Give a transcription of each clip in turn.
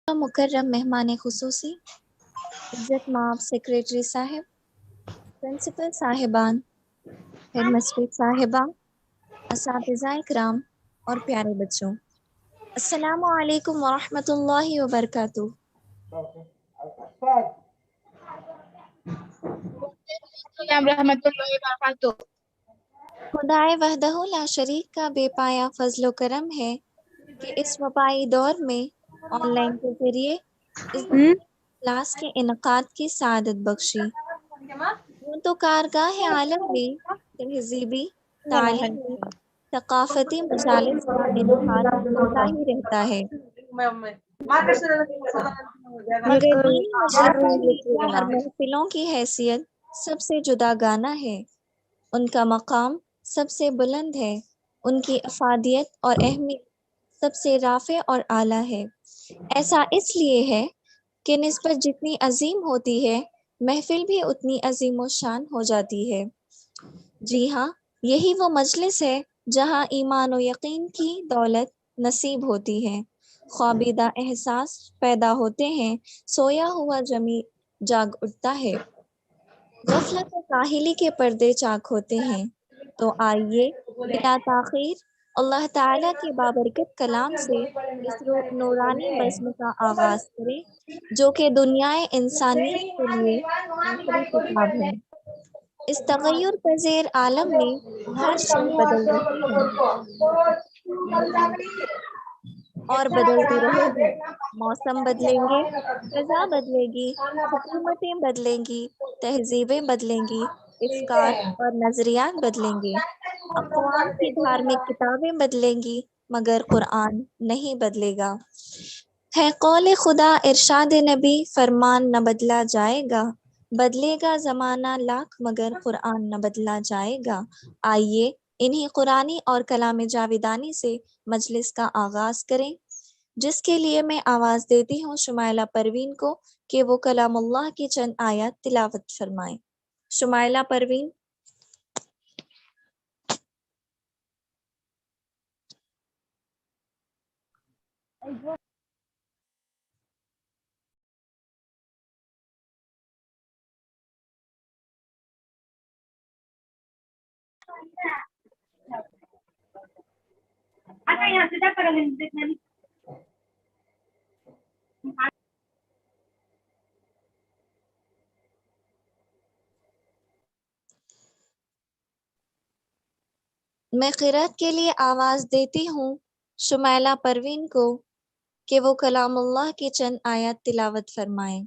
مکرم مہمان خصوصی، عزت مآب سیکریٹری صاحب، پرنسپل صاحبان، ہیڈ مسٹریس صاحبہ، اساتذہ اکرام اور پیارے بچوں، السلام علیکم ورحمۃ اللہ وبرکاتہ۔ السلام رحمۃ اللہ وبرکاتہ۔ خدائے وحدہ لا شریک کا بے پایا فضل و کرم ہے کہ اس وبائی دور میں آن لائن کے ذریعے اس کلاس کے انعقاد کی سعادت بخشی۔ یوں تو کارگاہ عالم میں تہذیبی، تعلیمی، ثقافتی مجالس کا انعقاد ہوتا ہی رہتا ہے، مگر دینی مجلسوں کی اور محفلوں کی حیثیت سب سے جدا گانا ہے، ان کا مقام سب سے بلند ہے، ان کی افادیت اور اہمیت سب سے رافع اور اعلیٰ ہے۔ ایسا اس لیے ہے کہ نسبت جتنی عظیم ہوتی ہے، محفل بھی اتنی عظیم و شان ہو جاتی ہے۔ جی ہاں، یہی وہ مجلس ہے جہاں ایمان و یقین کی دولت نصیب ہوتی ہے، خوابیدہ احساس پیدا ہوتے ہیں، سویا ہوا جمی جاگ اٹھتا ہے، غفلت و کاہلی کے پردے چاک ہوتے ہیں۔ تو آئیے بلا تاخیر اللہ تعالیٰ کے بابرکت کلام سے اس نورانی بزم کا آغاز کریں جو کہ دنیائے انسانیت کے لیے آخری کتاب ہے۔ اس تغیر پذیر عالم میں ہر شے بدل رہی ہے اور بدلتی رہے گی، موسم بدلیں گے، فضا بدلے گی، حکومتیں بدلیں گی، تہذیبیں بدلیں گی، افکار اور نظریات بدلیں گے، اقوام کی دھارمک کتابیں بدلیں گی، مگر قرآن نہیں بدلے گا۔ ہے قول خدا ارشاد نبی فرمان نہ بدلا جائے گا، بدلے گا زمانہ لاکھ مگر قرآن نہ بدلا جائے گا۔ آئیے انہی قرآنی اور کلام جاویدانی سے مجلس کا آغاز کریں، جس کے لیے میں آواز دیتی ہوں شمائلہ پروین کو کہ وہ کلام اللہ کی چند آیات تلاوت فرمائیں۔ شمائلہ پروین۔ میں قرأت کے لیے آواز دیتی ہوں شمائلہ پروین کو کہ وہ کلام اللہ کی چند آیات تلاوت فرمائیں۔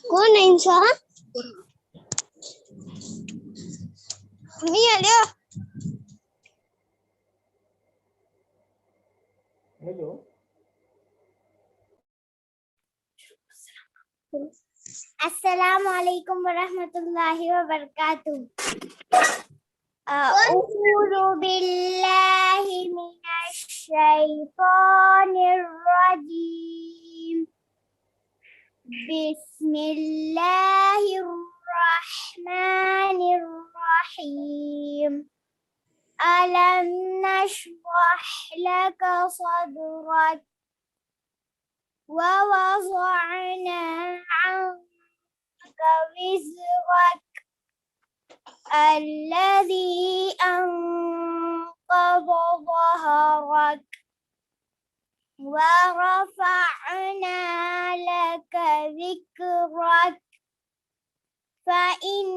کون ہے انسان؟ السلام علیکم ورحمۃ اللہ وبرکاتہ۔ اعوذ باللہ من الشیطان الرجیم، بسم اللہ الرحمن الرحیم۔ ألم نشرح لك صدرك ووضعنا عنك وزرك الذي أنقض ظهرك ورفعنا لك ذكرك فإن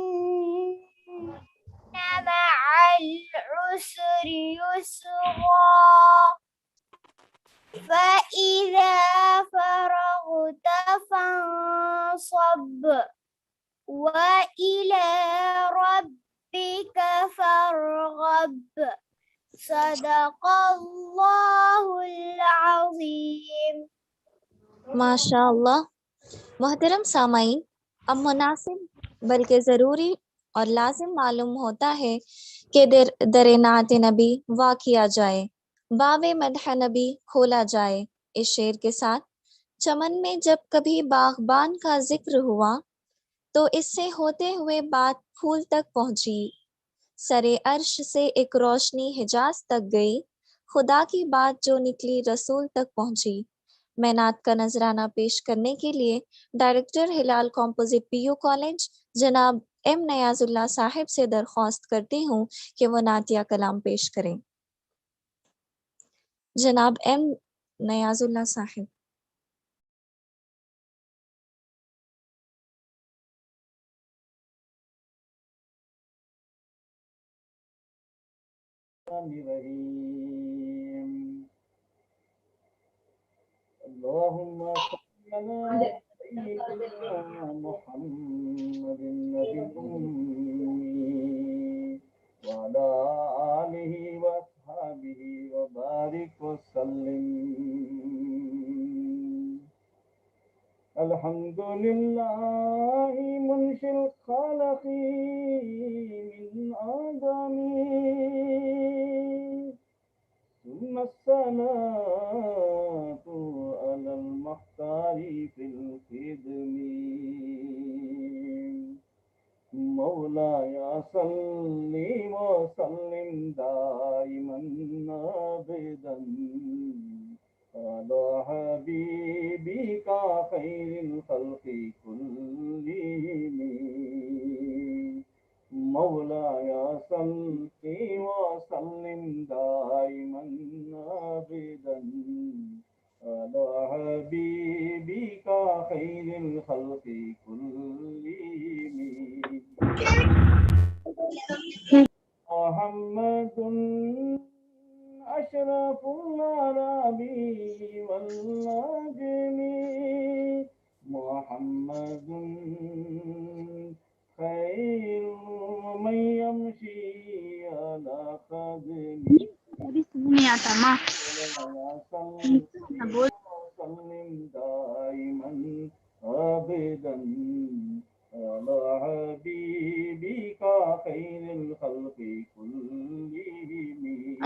مع العسر يسرا فإذا فرغت فانصب وإلى ربك فارغب صدق اللہ العظیم. ماشاء اللہ. محترم سامعین، اب مناسب بلکہ ضروری اور لازم معلوم ہوتا ہے کہ در نعت نبی وا کیا جائے، باب مدح نبی کھولا جائے. اس شعر کے ساتھ چمن میں جب کبھی باغبان کا ذکر ہوا تو اس سے ہوتے ہوئے بات پھول تک پہنچی، سرے عرش سے ایک روشنی حجاز تک گئی، خدا کی بات جو نکلی رسول تک پہنچی. میں نعت کا نذرانہ پیش کرنے کے لیے ڈائریکٹر ہلال کمپوزٹ پی یو کالج جناب ایم نیاز اللہ صاحب سے درخواست کرتی ہوں کہ وہ نعتیہ کلام پیش کریں. جناب ایم نیاز اللہ صاحب. اللهم صل على سيدنا محمد النبي الأمي وعلى آله وأصحابه وبارك وسلم. الحمد لله منشئ الخلق من آدم ثم الصلاة على المختار في الخدم. مولاي صل وسلم دائما أبدا على حبيبك خير الخلق كلهم. مولاي صل وسلم دائما أبدا على حبيبك خير الخلق كلهم. محمد أشرف العرب والعجم محمد خير من يمشي على قدمه. ابھی سمجھ نہیں آتا ماں. وسلم دائما أبدا على حبيبك خير الخلق كلهم.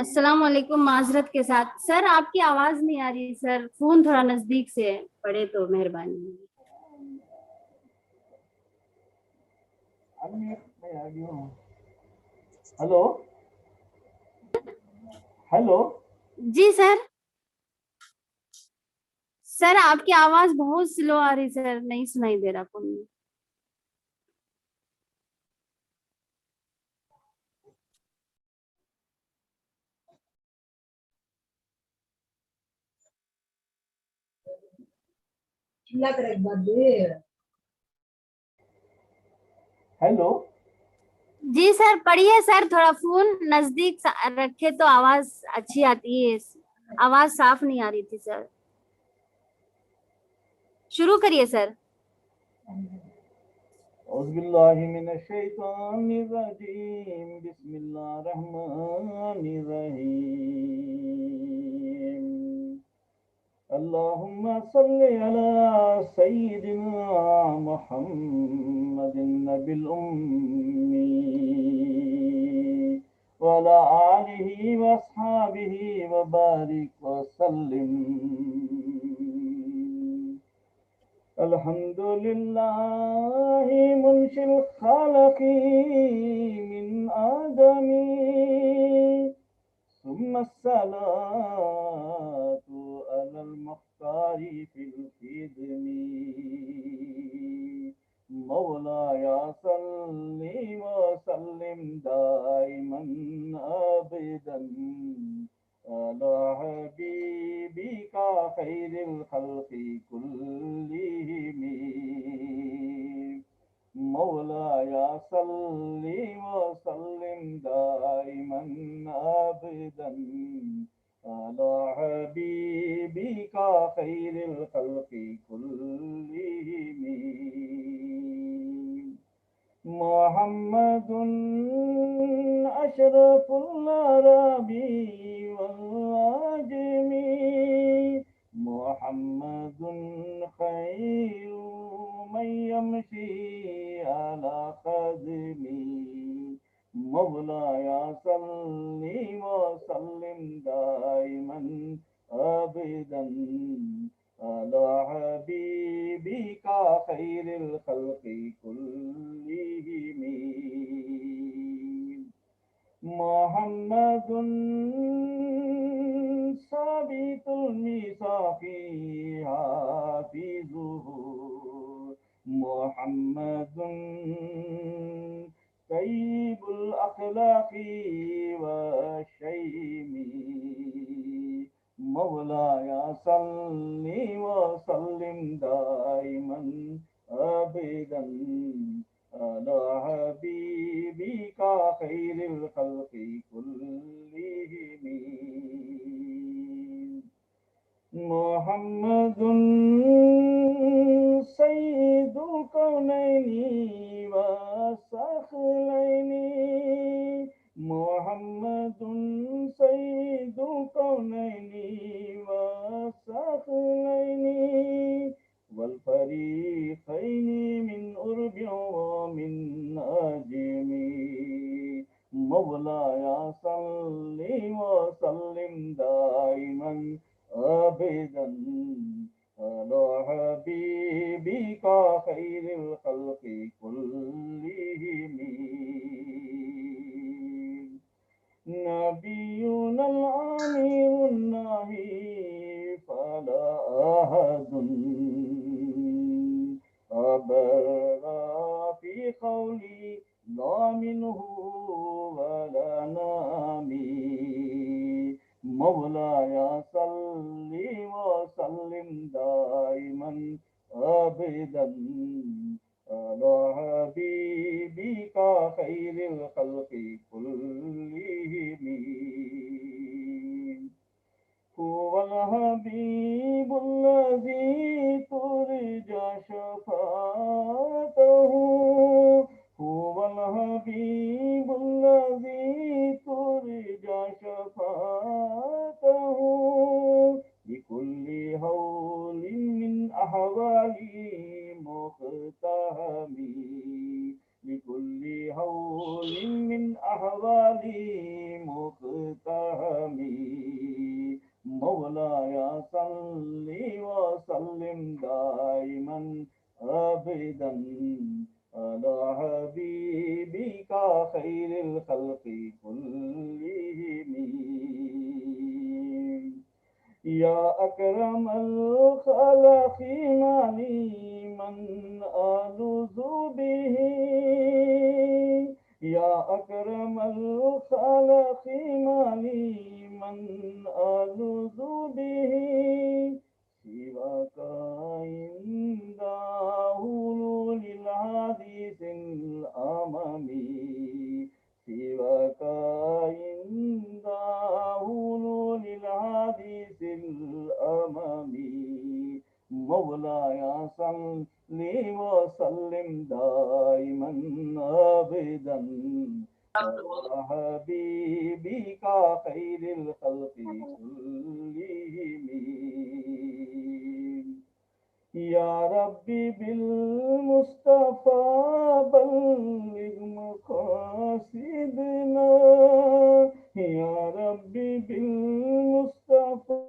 السلام علیکم. معذرت کے ساتھ سر آپ کی آواز نہیں آ رہی سر، فون تھوڑا نزدیک سے پڑے تو مہربانی. Hello hello. جی سر. سر آپ کی آواز بہت سلو آ رہی سر، نہیں سنائی دے رہا فون میں. ہیلو. جی سر پڑھیے سر، تھوڑا فون نزدیک رکھے تو آواز اچھی آتی ہے، آواز صاف نہیں آ رہی تھی سر. شروع کریے سر. اعوذ باللہ من الشیطان الرجیم بسم اللہ الرحمن الرحیم. اللہم صل علی سیدنا محمد النبی الأمی وعلى آلہ واصحابہ وبارک وسلم. الحمد لله منشئ الخلق من آدم ثم الصلاة على المختار في الخدم. مولاي صل وسلم دائما أبدا على حبيبك خير الخلق كلهم. مولاي صل وسلم دائما أبدا على حبيبك خير الخلق كلهم. محمد أشرف العرب والعجم محمد خير من يمشي على خدمي مولاي صل وسلم دائما أبدا على حبيبك خير الخلق كلهم محمد ثابت الميثاق حافظه محمد طيب الأخلاق والشيم مولاي صل وسلم دائما أبدا على حبيبك خير الخلق كلهم محمد سيد الكونين والثقلين محمد سيد الكونين والثقلين والفريقين من أرب ومن أجم مولاي صل وسلم دائما أبدا على حبيبك خير الخلق كلهم نبينا الأمير النهي فلا أحد أبر في قولي لا منه ولا نامي مولاي صل وسلم دائما أبدا على حبيبك خير الخلق كلهم هو الحبيب الذي ترجى شفاعته هو الحبيب الذي ترجى شفاعته بكل هول من أحوالي مقتهمي بكل هول من أحوالي مقتهمي مولاي صل وسلم دائما أبدا على حبيبك خير الخلق كلهم يا أكرم الخلق مالي من ألوذ به يا أكرم الخلق مالي من ألوذ به سواك عند حلول الحديث الأمامي سواك عند حلول الحديث الأمامي مولاي صل وسلم دائما أبدا على حبيبك خير الخلق كلهم يا ربي بالمصطفى بلغ مقاصدنا يا ربي بالمصطفى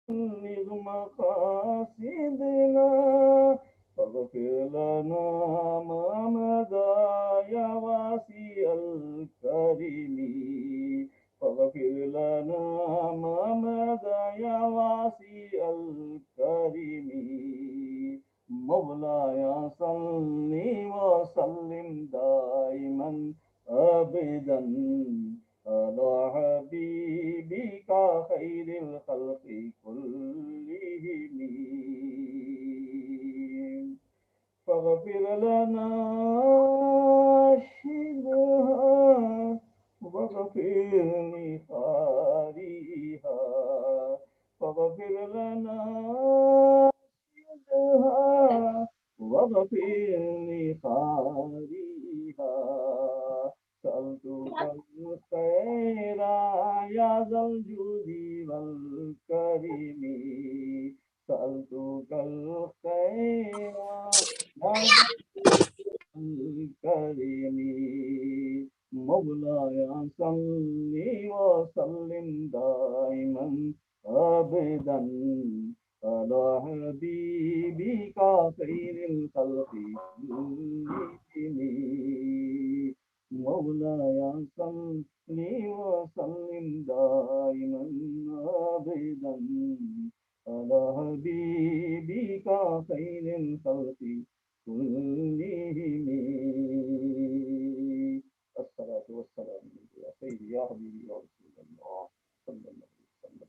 بلغ مقاصدنا فاغفر لنا ما مضى يا واسع الكريم فاغفر لنا ما مضى يا واسع الكريم مولاي صل وسلم دائما أبدا على حبيبك خير الخلق كلهم فاغفر لنا شدها واغفر لخاريها فاغفر لنا شدها واغفر لخاريها سألت سألتك الخير يا ذا الجود والكرم سألتك الخير يا ذا الكريم مولاي صل وسلم دائما أبدا على حبيبك خير الخلق كلهم مولاي صل وسلم دائما أبدا على حبيبك خير الخلق كلهم الصلاة والسلام على سيدي يا حبيبي يا رسول الله صلى الله عليه وسلم.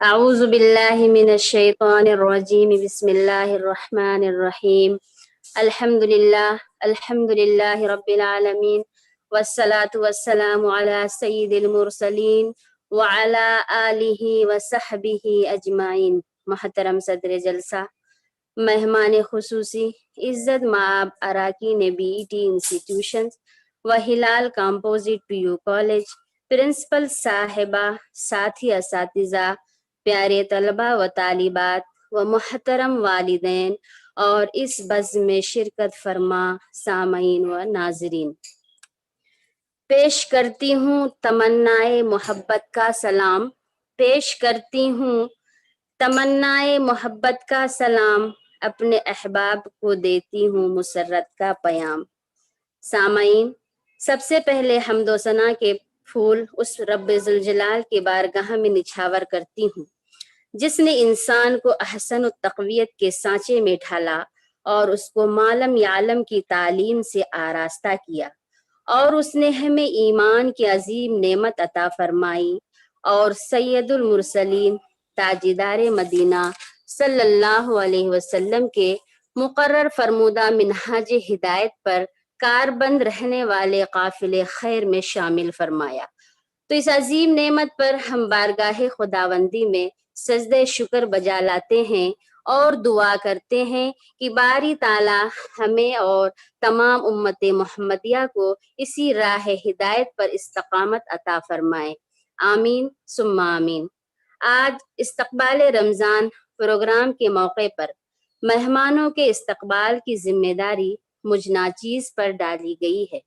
أعوذ بالله من الشيطان الرجيم بسم الله الرحمن الرحيم الحمد لله رب العالمين والصلاة والسلام على سيد المرسلين وعلى آله وصحبه أجمعين. محترم صدر جلسہ، مہمان خصوصی، عزت مآب اراکین BET انسٹیٹیوشنز و ہلال کمپوزٹ PU کالج، پرنسپل صاحبہ، ساتھی اساتذہ، پیارے طلبہ و طالبات و محترم والدین اور اس بزم میں شرکت فرما سامعین و ناظرین، پیش کرتی ہوں تمنائے محبت کا سلام، پیش کرتی ہوں تمنائے محبت کا سلام، اپنے احباب کو دیتی ہوں مسرت کا پیام. سامعین، سب سے پہلے حمد و ثنا کے پھول اس رب ذوالجلال کے بارگاہ میں نچھاور کرتی ہوں جس نے انسان کو احسن التقویت کے سانچے میں ڈھالا اور اس کو معلم یعلم کی تعلیم سے آراستہ کیا، اور اس نے ہمیں ایمان کی عظیم نعمت عطا فرمائی اور سید المرسلین تاجدار مدینہ صلی اللہ علیہ وسلم کے مقرر فرمودہ منہاج ہدایت پر کاربند رہنے والے قافلے خیر میں شامل فرمایا. تو اس عظیم نعمت پر ہم بارگاہ خداوندی میں سجدہ شکر بجا لاتے ہیں اور دعا کرتے ہیں کہ باری تعالیٰ ہمیں اور تمام امت محمدیہ کو اسی راہ ہدایت پر استقامت عطا فرمائے. آمین ثم آمین. آج استقبال رمضان پروگرام کے موقع پر مہمانوں کے استقبال کی ذمہ داری مجھ ناچیز پر ڈالی گئی ہے.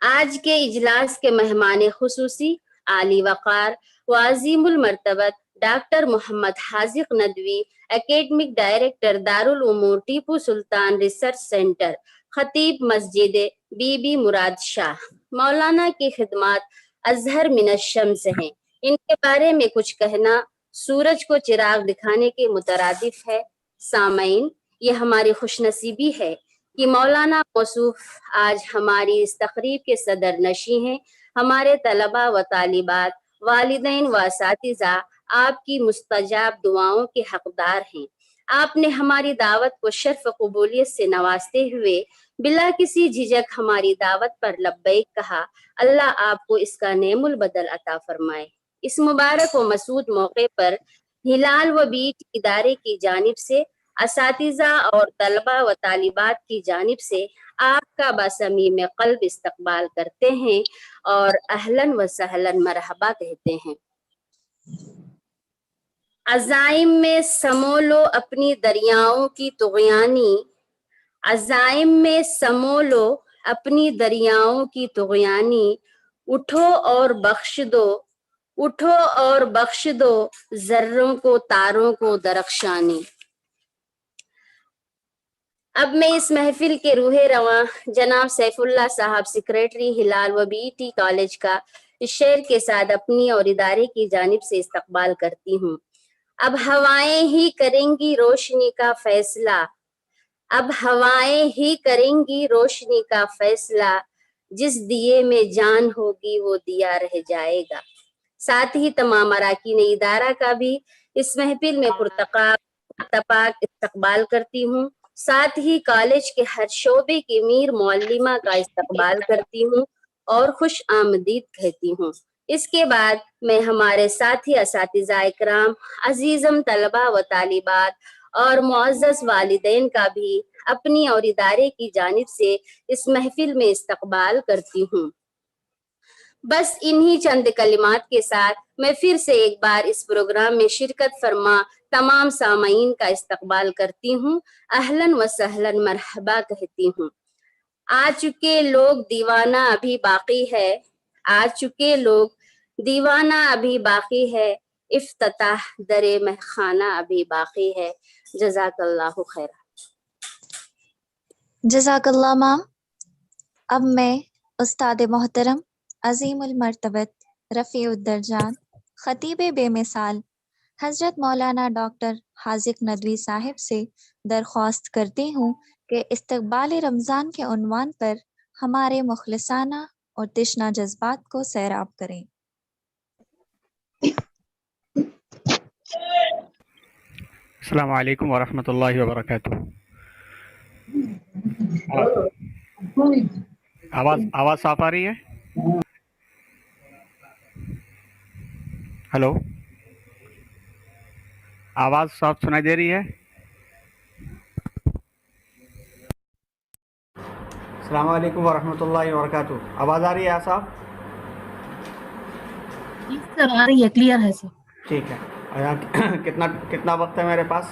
آج کے اجلاس کے مہمان خصوصی عالی وقار و عظیم المرتبت ڈاکٹر محمد حاذق Nadwi, academic director دارالامور Tipu Sultan research centre, خطیب مسجد بی بی مراد شاہ، مولانا کی خدمات ازہر من الشمس ہیں. ان کے بارے میں کچھ کہنا سورج کو چراغ دکھانے کے مترادف ہے. سامعین، یہ ہماری خوش نصیبی ہے کہ مولانا موصوف آج ہماری اس تقریب کے صدر نشین ہیں. ہمارے طلبہ و طالبات، والدین و اساتذہ آپ کی مستجاب دعاؤں کے حقدار ہیں. آپ نے ہماری دعوت کو شرف قبولیت سے نوازتے ہوئے بلا کسی جھجک ہماری دعوت پر لبیک کہا. اللہ آپ کو اس کا نعم البدل عطا فرمائے. اس مبارک و مسعود موقع پر ہلال و BET ادارے کی جانب سے، اساتذہ اور طلبہ و طالبات کی جانب سے آپ کا بصمیم قلب استقبال کرتے ہیں اور اہلاً و سہلاً مرحبا کہتے ہیں. عزائم میں سمو لو اپنی دریاؤں کی طغیانی، عزائم میں سمو لو اپنی دریاؤں کی طغیانی، اٹھو اور بخش دو، اٹھو اور بخش دو ذروں کو تاروں کو درخشانی. اب میں اس محفل کے روح رواں جناب سیف اللہ صاحب، سیکریٹری ہلال و BET کالج کا اس شعر کے ساتھ اپنی اور ادارے کی جانب سے استقبال کرتی ہوں. اب ہوائیں ہی کریں گی روشنی کا فیصلہ، اب ہوائیں ہی کریں گی روشنی کا فیصلہ، جس دیے میں جان ہوگی وہ دیا رہ جائے گا. ساتھ ہی تمام اراکین ادارہ کا بھی اس محفل میں پرتپاک استقبال کرتی ہوں. ساتھ ہی کالج کے ہر شعبے کی میر معلمہ کا استقبال کرتی ہوں اور خوش آمدید کہتی ہوں. اس کے بعد میں ہمارے ساتھی اساتذہ اکرام، عزیزم طلبہ و طالبات اور معزز والدین کا بھی اپنی اور ادارے کی جانب سے اس محفل میں استقبال کرتی ہوں. بس انہی چند کلمات کے ساتھ میں پھر سے ایک بار اس پروگرام میں شرکت فرما تمام سامعین کا استقبال کرتی ہوں. اہلاً و سہلاً مرحبا کہتی ہوں. آ چکے لوگ دیوانہ ابھی باقی ہے، آ چکے لوگ دیوانہ ابھی باقی ہے، افتتاح در مہخانہ ابھی باقی ہے. جزاک اللہ خیر. جزاک اللہ مام. اب میں استاد محترم، عظیم المرتبت، رفیع الدرجات، خطیب بے مثال حضرت مولانا ڈاکٹر حاذق ندوی صاحب سے درخواست کرتی ہوں کہ استقبال رمضان کے عنوان پر ہمارے مخلصانہ اور تشنہ جذبات کو سیراب کریں. السلام علیکم ورحمۃ اللہ وبرکاتہ. آواز صاف آ رہی ہے؟ ہلو، آواز صاف سنائی دے رہی ہے؟ السلام علیکم ورحمۃ اللہ وبرکاتہ. آواز آ رہی ہے صاحب؟ سر آ رہی ہے، کلیئر ہے سر. ٹھیک ہے. کتنا وقت ہے میرے پاس؟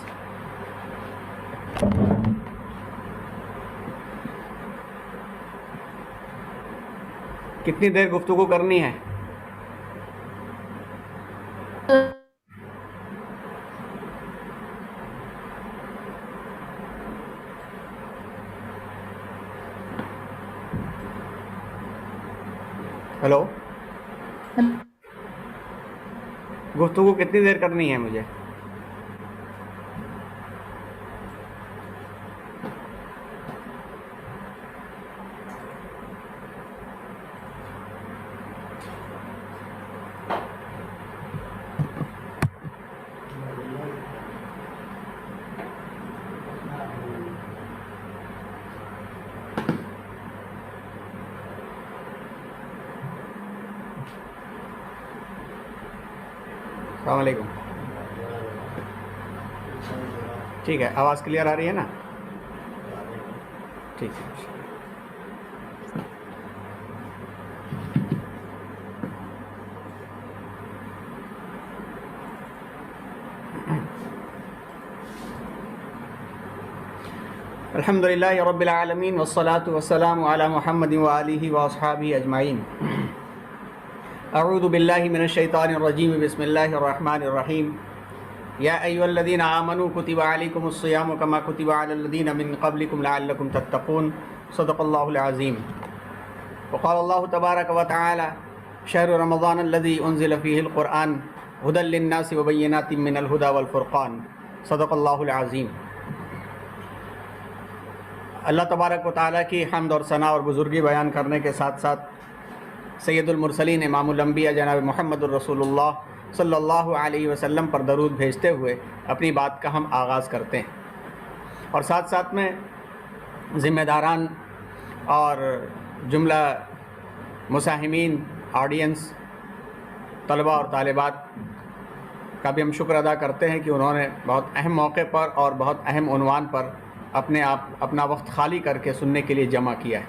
کتنی دیر گفتگو کرنی ہے؟ ہلو، گفتگو کتنی دیر کرنی ہے مجھے؟ السلام علیکم. ٹھیک ہے، آواز کلیئر آ رہی ہے نا؟ ٹھیک ہے. الحمد للہ رب العالمین والصلاة والسلام علی محمد وآلہ واصحابہ اجمعین. اعوذ باللہ من الشیطان الرجیم. بسم اللہ الرحمن الرحیم. یا ایھا الذین آمنوا کتب علیکم الصیام کما کتب علی الذین من قبلکم لعلکم تتقون. صدق اللہ العظیم. وقال اللہ تبارک وتعالی شہر رمضان الذی انزل فیہ القرآن ھدی للناس وبینات من الھدی والفرقان. صدق اللہ العظیم. اللہ تبارک و تعالیٰ کی حمد اور ثنا اور بزرگی بیان کرنے کے ساتھ ساتھ سید المرسلین امام الانبیاء جناب محمد الرسول اللہ صلی اللہ علیہ وسلم پر درود بھیجتے ہوئے اپنی بات کا ہم آغاز کرتے ہیں. اور ساتھ ساتھ میں ذمہ داران اور جملہ مساہمین، آڈینس، طلباء اور طالبات کا بھی ہم شکر ادا کرتے ہیں کہ انہوں نے بہت اہم موقع پر اور بہت اہم عنوان پر اپنا وقت خالی کر کے سننے کے لیے جمع کیا ہے.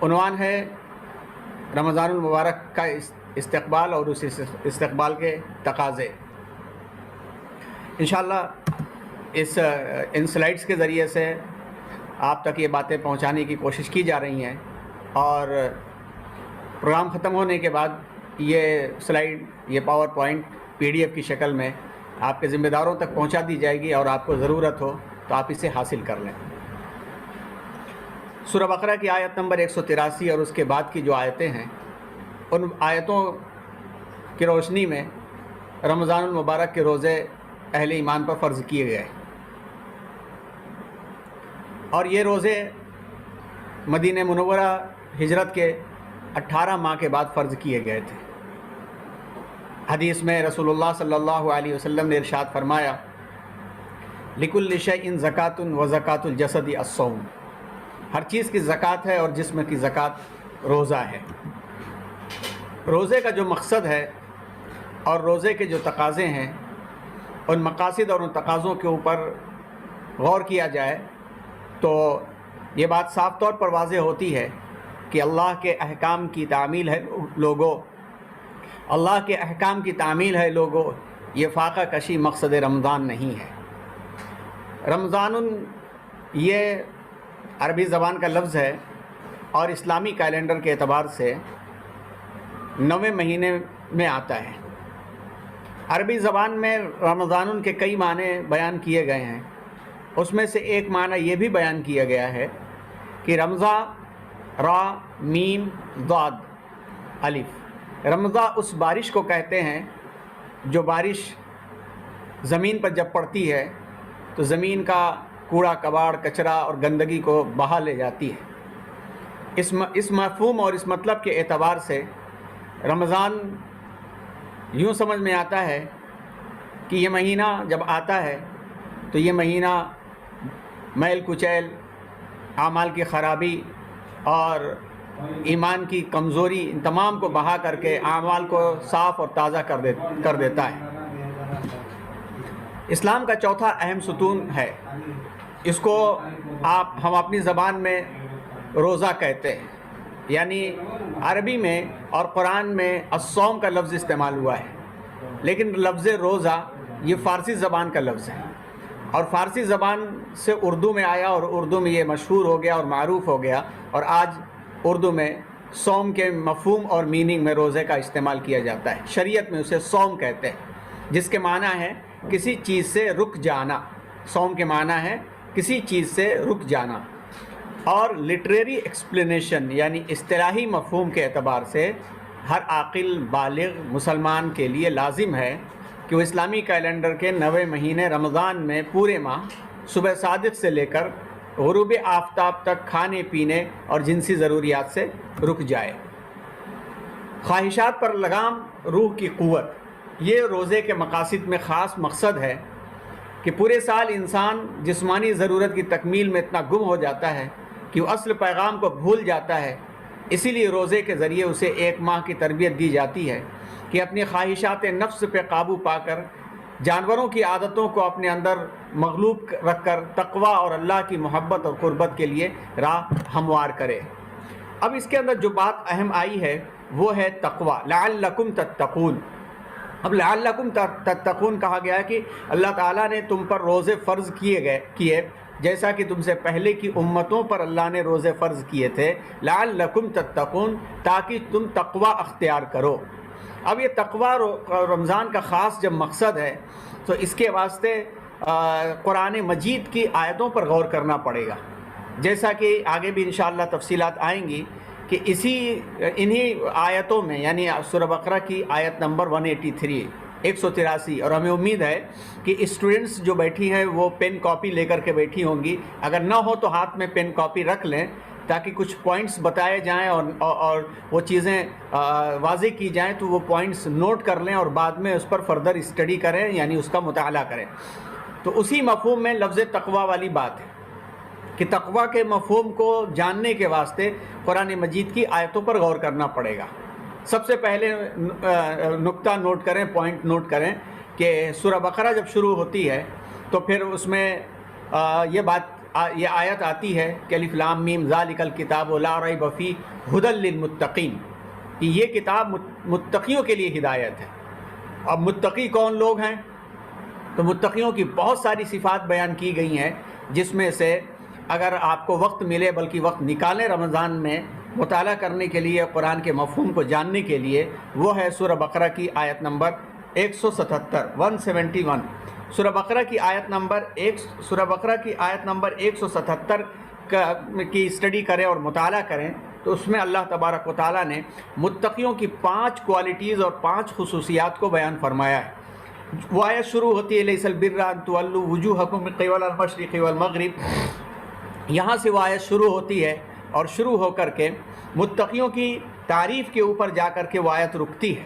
عنوان ہے رمضان المبارک کا استقبال اور اس استقبال کے تقاضے. انشاءاللہ ان سلائڈز کے ذریعے سے آپ تک یہ باتیں پہنچانے کی کوشش کی جا رہی ہیں، اور پروگرام ختم ہونے کے بعد یہ سلائڈ، یہ پاور پوائنٹ PDF کی شکل میں آپ کے ذمہ داروں تک پہنچا دی جائے گی، اور آپ کو ضرورت ہو تو آپ اسے حاصل کر لیں. سورہ بقرہ کی آیت نمبر 183 اور اس کے بعد کی جو آیتیں ہیں، ان آیتوں کی روشنی میں رمضان المبارک کے روزے اہل ایمان پر فرض کیے گئے، اور یہ روزے مدینہ منورہ ہجرت کے 18 ماہ کے بعد فرض کیے گئے تھے. حدیث میں رسول صلی اللہ علیہ وسلم نے ارشاد فرمایا لکل شیء زکات و زکات الجسد الصوم، ہر چیز کی زکوٰۃ ہے اور جسم کی زکوٰۃ روزہ ہے۔ روزے کا جو مقصد ہے اور روزے کے جو تقاضے ہیں، ان مقاصد اور ان تقاضوں کے اوپر غور کیا جائے تو یہ بات صاف طور پر واضح ہوتی ہے کہ اللہ کے احکام کی تعمیل ہے لوگوں، اللہ کے احکام کی تعمیل ہے لوگوں، یہ فاقہ کشی مقصد رمضان نہیں ہے۔ رمضان یہ عربی زبان کا لفظ ہے اور اسلامی کیلنڈر کے اعتبار سے 9ویں مہینے میں آتا ہے۔ عربی زبان میں رمضان کے کئی معنی بیان کیے گئے ہیں، اس میں سے ایک معنی یہ بھی بیان کیا گیا ہے کہ رمضا را میم ضاد الف، رمضا اس بارش کو کہتے ہیں جو بارش زمین پر جب پڑتی ہے تو زمین کا کوڑا کباڑ کچرا اور گندگی کو بہا لے جاتی ہے۔ اس مفہوم اور اس مطلب کے اعتبار سے رمضان یوں سمجھ میں آتا ہے کہ یہ مہینہ جب آتا ہے تو یہ مہینہ میل کچیل، اعمال کی خرابی اور ایمان کی کمزوری ان تمام کو بہا کر کے اعمال کو صاف اور تازہ کر دیتا ہے۔ اسلام کا چوتھا اہم ستون ہے، اس کو ہم اپنی زبان میں روزہ کہتے ہیں، یعنی عربی میں اور قرآن میں الصوم کا لفظ استعمال ہوا ہے، لیکن لفظ روزہ یہ فارسی زبان کا لفظ ہے اور فارسی زبان سے اردو میں آیا اور اردو میں یہ مشہور ہو گیا اور معروف ہو گیا، اور آج اردو میں صوم کے مفہوم اور میننگ میں روزے کا استعمال کیا جاتا ہے۔ شریعت میں اسے صوم کہتے ہیں، جس کے معنی ہے کسی چیز سے رک جانا۔ صوم کے معنی ہے کسی چیز سے رک جانا، اور لٹریری ایکسپلینیشن یعنی اصطلاحی مفہوم کے اعتبار سے ہر عاقل بالغ مسلمان کے لیے لازم ہے کہ وہ اسلامی کیلنڈر کے 9ویں مہینے رمضان میں پورے ماہ صبح صادق سے لے کر غروب آفتاب تک کھانے پینے اور جنسی ضروریات سے رک جائے۔ خواہشات پر لگام، روح کی قوت، یہ روزے کے مقاصد میں خاص مقصد ہے کہ پورے سال انسان جسمانی ضرورت کی تکمیل میں اتنا گم ہو جاتا ہے کہ وہ اصل پیغام کو بھول جاتا ہے۔ اسی لیے روزے کے ذریعے اسے 1 ماہ کی تربیت دی جاتی ہے کہ اپنی خواہشات نفس پہ قابو پا کر جانوروں کی عادتوں کو اپنے اندر مغلوب رکھ کر تقوی اور اللہ کی محبت اور قربت کے لیے راہ ہموار کرے۔ اب اس کے اندر جو بات اہم آئی ہے وہ ہے تقوی، لعلکم تتقون۔ اب لعلکم تتقون کہا گیا ہے کہ اللہ تعالیٰ نے تم پر روزے فرض کیے جیسا کہ تم سے پہلے کی امتوں پر اللہ نے روزے فرض کیے تھے، لعلکم تتقون، تاکہ تم تقوی اختیار کرو۔ اب یہ تقوی رمضان کا خاص جب مقصد ہے تو اس کے واسطے قرآن مجید کی آیتوں پر غور کرنا پڑے گا، جیسا کہ آگے بھی انشاءاللہ تفصیلات آئیں گی کہ انہی آیتوں میں، یعنی سورہ بقرہ کی آیت نمبر 183 183، اور ہمیں امید ہے کہ اسٹوڈنٹس جو بیٹھی ہیں وہ پین کاپی لے کر کے بیٹھی ہوں گی، اگر نہ ہو تو ہاتھ میں پین کاپی رکھ لیں تاکہ کچھ پوائنٹس بتائے جائیں اور وہ چیزیں واضح کی جائیں تو وہ پوائنٹس نوٹ کر لیں اور بعد میں اس پر فردر اسٹڈی کریں، یعنی اس کا مطالعہ کریں۔ تو اسی مفہوم میں لفظ تقوی والی بات ہے کہ تقوی کے مفہوم کو جاننے کے واسطے قرآن مجید کی آیتوں پر غور کرنا پڑے گا۔ سب سے پہلے نقطہ نوٹ کریں، پوائنٹ نوٹ کریں کہ سورہ بقرہ جب شروع ہوتی ہے تو پھر اس میں یہ آیت آتی ہے کہ الف لام میم ذالک الکتاب لا ریب فیہ ھدی للمتقین، کہ یہ کتاب متقیوں کے لیے ہدایت ہے۔ اب متقی کون لوگ ہیں؟ تو متقیوں کی بہت ساری صفات بیان کی گئی ہیں، جس میں سے اگر آپ کو وقت ملے، بلکہ وقت نکالیں رمضان میں مطالعہ کرنے کے لیے، قرآن کے مفہوم کو جاننے کے لیے، وہ ہے سورہ بقرہ کی آیت نمبر 177 سورہ بقرہ کی آیت نمبر 177 کی اسٹڈی کریں اور مطالعہ کریں تو اس میں اللہ تبارک و تعالیٰ نے متقیوں کی 5 کوالٹیز اور 5 خصوصیات کو بیان فرمایا ہے۔ وہ آیت شروع ہوتی ہے لیس البر ان تولوا وجوہکم من قبل المشرق والمغرب، یہاں سے وہ آیت شروع ہوتی ہے اور شروع ہو کر کے متقیوں کی تعریف کے اوپر جا کر کے وہ آیت رکتی ہے۔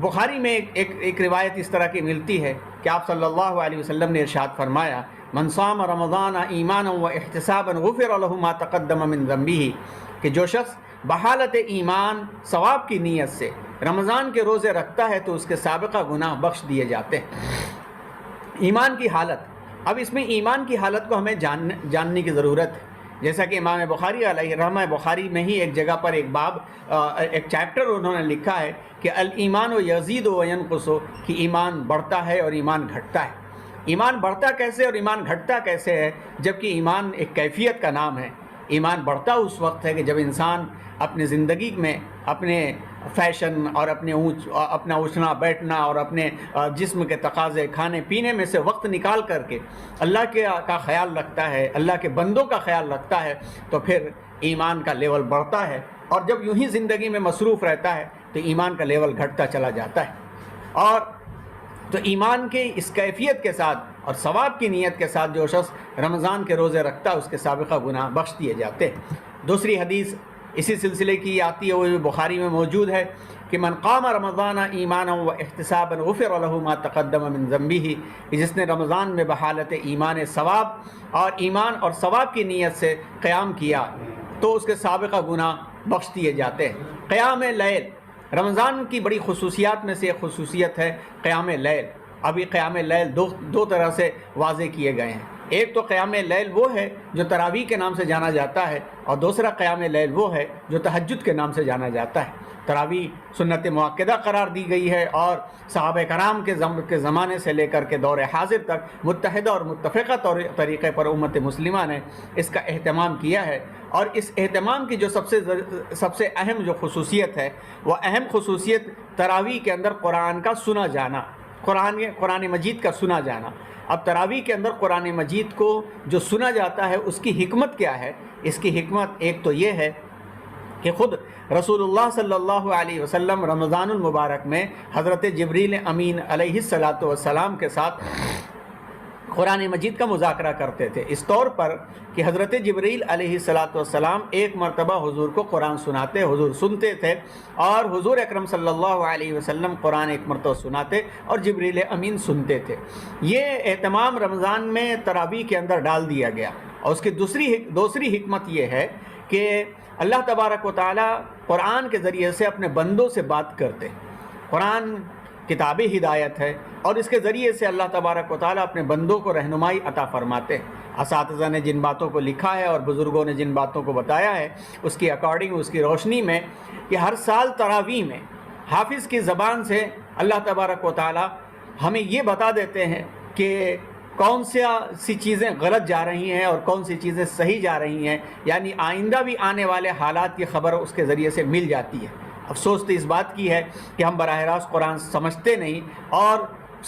بخاری میں ایک روایت اس طرح کی ملتی ہے کہ آپ صلی اللہ علیہ وسلم نے ارشاد فرمایا من صام رمضان ایمانا و احتسابا غفر له ما تقدم من ذنبه، کہ جو شخص بحالت ایمان ثواب کی نیت سے رمضان کے روزے رکھتا ہے تو اس کے سابقہ گناہ بخش دیے جاتے ہیں۔ ایمان کی حالت، اب اس میں ایمان کی حالت کو ہمیں جاننے کی ضرورت ہے، جیسا کہ امام بخاری علیہ رحمہ بخاری میں ہی ایک جگہ پر ایک باب ایک چیپٹر انہوں نے لکھا ہے کہ الایمان و یزید و ینقص، کہ ایمان بڑھتا ہے اور ایمان گھٹتا ہے۔ ایمان بڑھتا کیسے اور ایمان گھٹتا کیسے ہے؟ جبکہ ایمان ایک کیفیت کا نام ہے۔ ایمان بڑھتا اس وقت ہے کہ جب انسان اپنی زندگی میں اپنے فیشن اور اپنا اٹھنا بیٹھنا اور اپنے جسم کے تقاضے کھانے پینے میں سے وقت نکال کر کے اللہ کا خیال رکھتا ہے، اللہ کے بندوں کا خیال رکھتا ہے، تو پھر ایمان کا لیول بڑھتا ہے۔ اور جب یوں ہی زندگی میں مصروف رہتا ہے تو ایمان کا لیول گھٹتا چلا جاتا ہے۔ اور تو ایمان کے اس کیفیت کے ساتھ اور ثواب کی نیت کے ساتھ جو شخص رمضان کے روزے رکھتا ہے اس کے سابقہ گناہ بخش دیے جاتے ہیں۔ دوسری حدیث اسی سلسلے کی آتی ہے، وہ بھی بخاری میں موجود ہے کہ من قام رمضان ایمانا و احتسابا غفر له ما تقدم من ذنبه، کہ جس نے رمضان میں بحالت ایمان ثواب اور ایمان اور ثواب کی نیت سے قیام کیا تو اس کے سابقہ گناہ بخش دیے جاتے ہیں۔ قیام لیل، رمضان کی بڑی خصوصیات میں سے ایک خصوصیت ہے قیام لیل۔ ابھی قیام لیل دو طرح سے واضح کیے گئے ہیں۔ ایک تو قیام لیل وہ ہے جو تراویح کے نام سے جانا جاتا ہے، اور دوسرا قیام لیل وہ ہے جو تہجد کے نام سے جانا جاتا ہے۔ تراویح سنت مؤکدہ قرار دی گئی ہے، اور صحابہ کرام کے زمانے سے لے کر کے دور حاضر تک متحدہ اور متفقہ طریقے پر امت مسلمہ نے اس کا اہتمام کیا ہے۔ اور اس اہتمام کی جو سب سے اہم جو خصوصیت ہے، وہ اہم خصوصیت تراویح کے اندر قرآن کا سنا جانا، قرآن مجید کا سنا جانا۔ اب تراویح کے اندر قرآن مجید کو جو سنا جاتا ہے اس کی حکمت کیا ہے؟ اس کی حکمت ایک تو یہ ہے کہ خود رسول اللہ صلی اللہ علیہ وسلم رمضان المبارک میں حضرت جبریل امین علیہ السلام کے ساتھ قرآن مجید کا مذاکرہ کرتے تھے، اس طور پر کہ حضرت جبریل علیہ السلام ایک مرتبہ حضور کو قرآن سناتے، حضور سنتے تھے، اور حضور اکرم صلی اللہ علیہ وسلم قرآن ایک مرتبہ سناتے اور جبریل امین سنتے تھے۔ یہ اہتمام رمضان میں تراویح کے اندر ڈال دیا گیا۔ اور اس کی دوسری حکمت یہ ہے کہ اللہ تبارک و تعالیٰ قرآن کے ذریعے سے اپنے بندوں سے بات کرتے۔ قرآن کتاب ہدایت ہے، اور اس کے ذریعے سے اللہ تبارک و تعالیٰ اپنے بندوں کو رہنمائی عطا فرماتے ہیں۔ اساتذہ نے جن باتوں کو لکھا ہے اور بزرگوں نے جن باتوں کو بتایا ہے، اس کی اکارڈنگ، اس کی روشنی میں کہ ہر سال تراویح میں حافظ کی زبان سے اللہ تبارک و تعالیٰ ہمیں یہ بتا دیتے ہیں کہ کون سی چیزیں غلط جا رہی ہیں اور کون سی چیزیں صحیح جا رہی ہیں، یعنی آئندہ بھی آنے والے حالات کی خبر اس کے ذریعے سے مل جاتی ہے۔ افسوس تو اس بات کی ہے کہ ہم براہ راست قرآن سمجھتے نہیں اور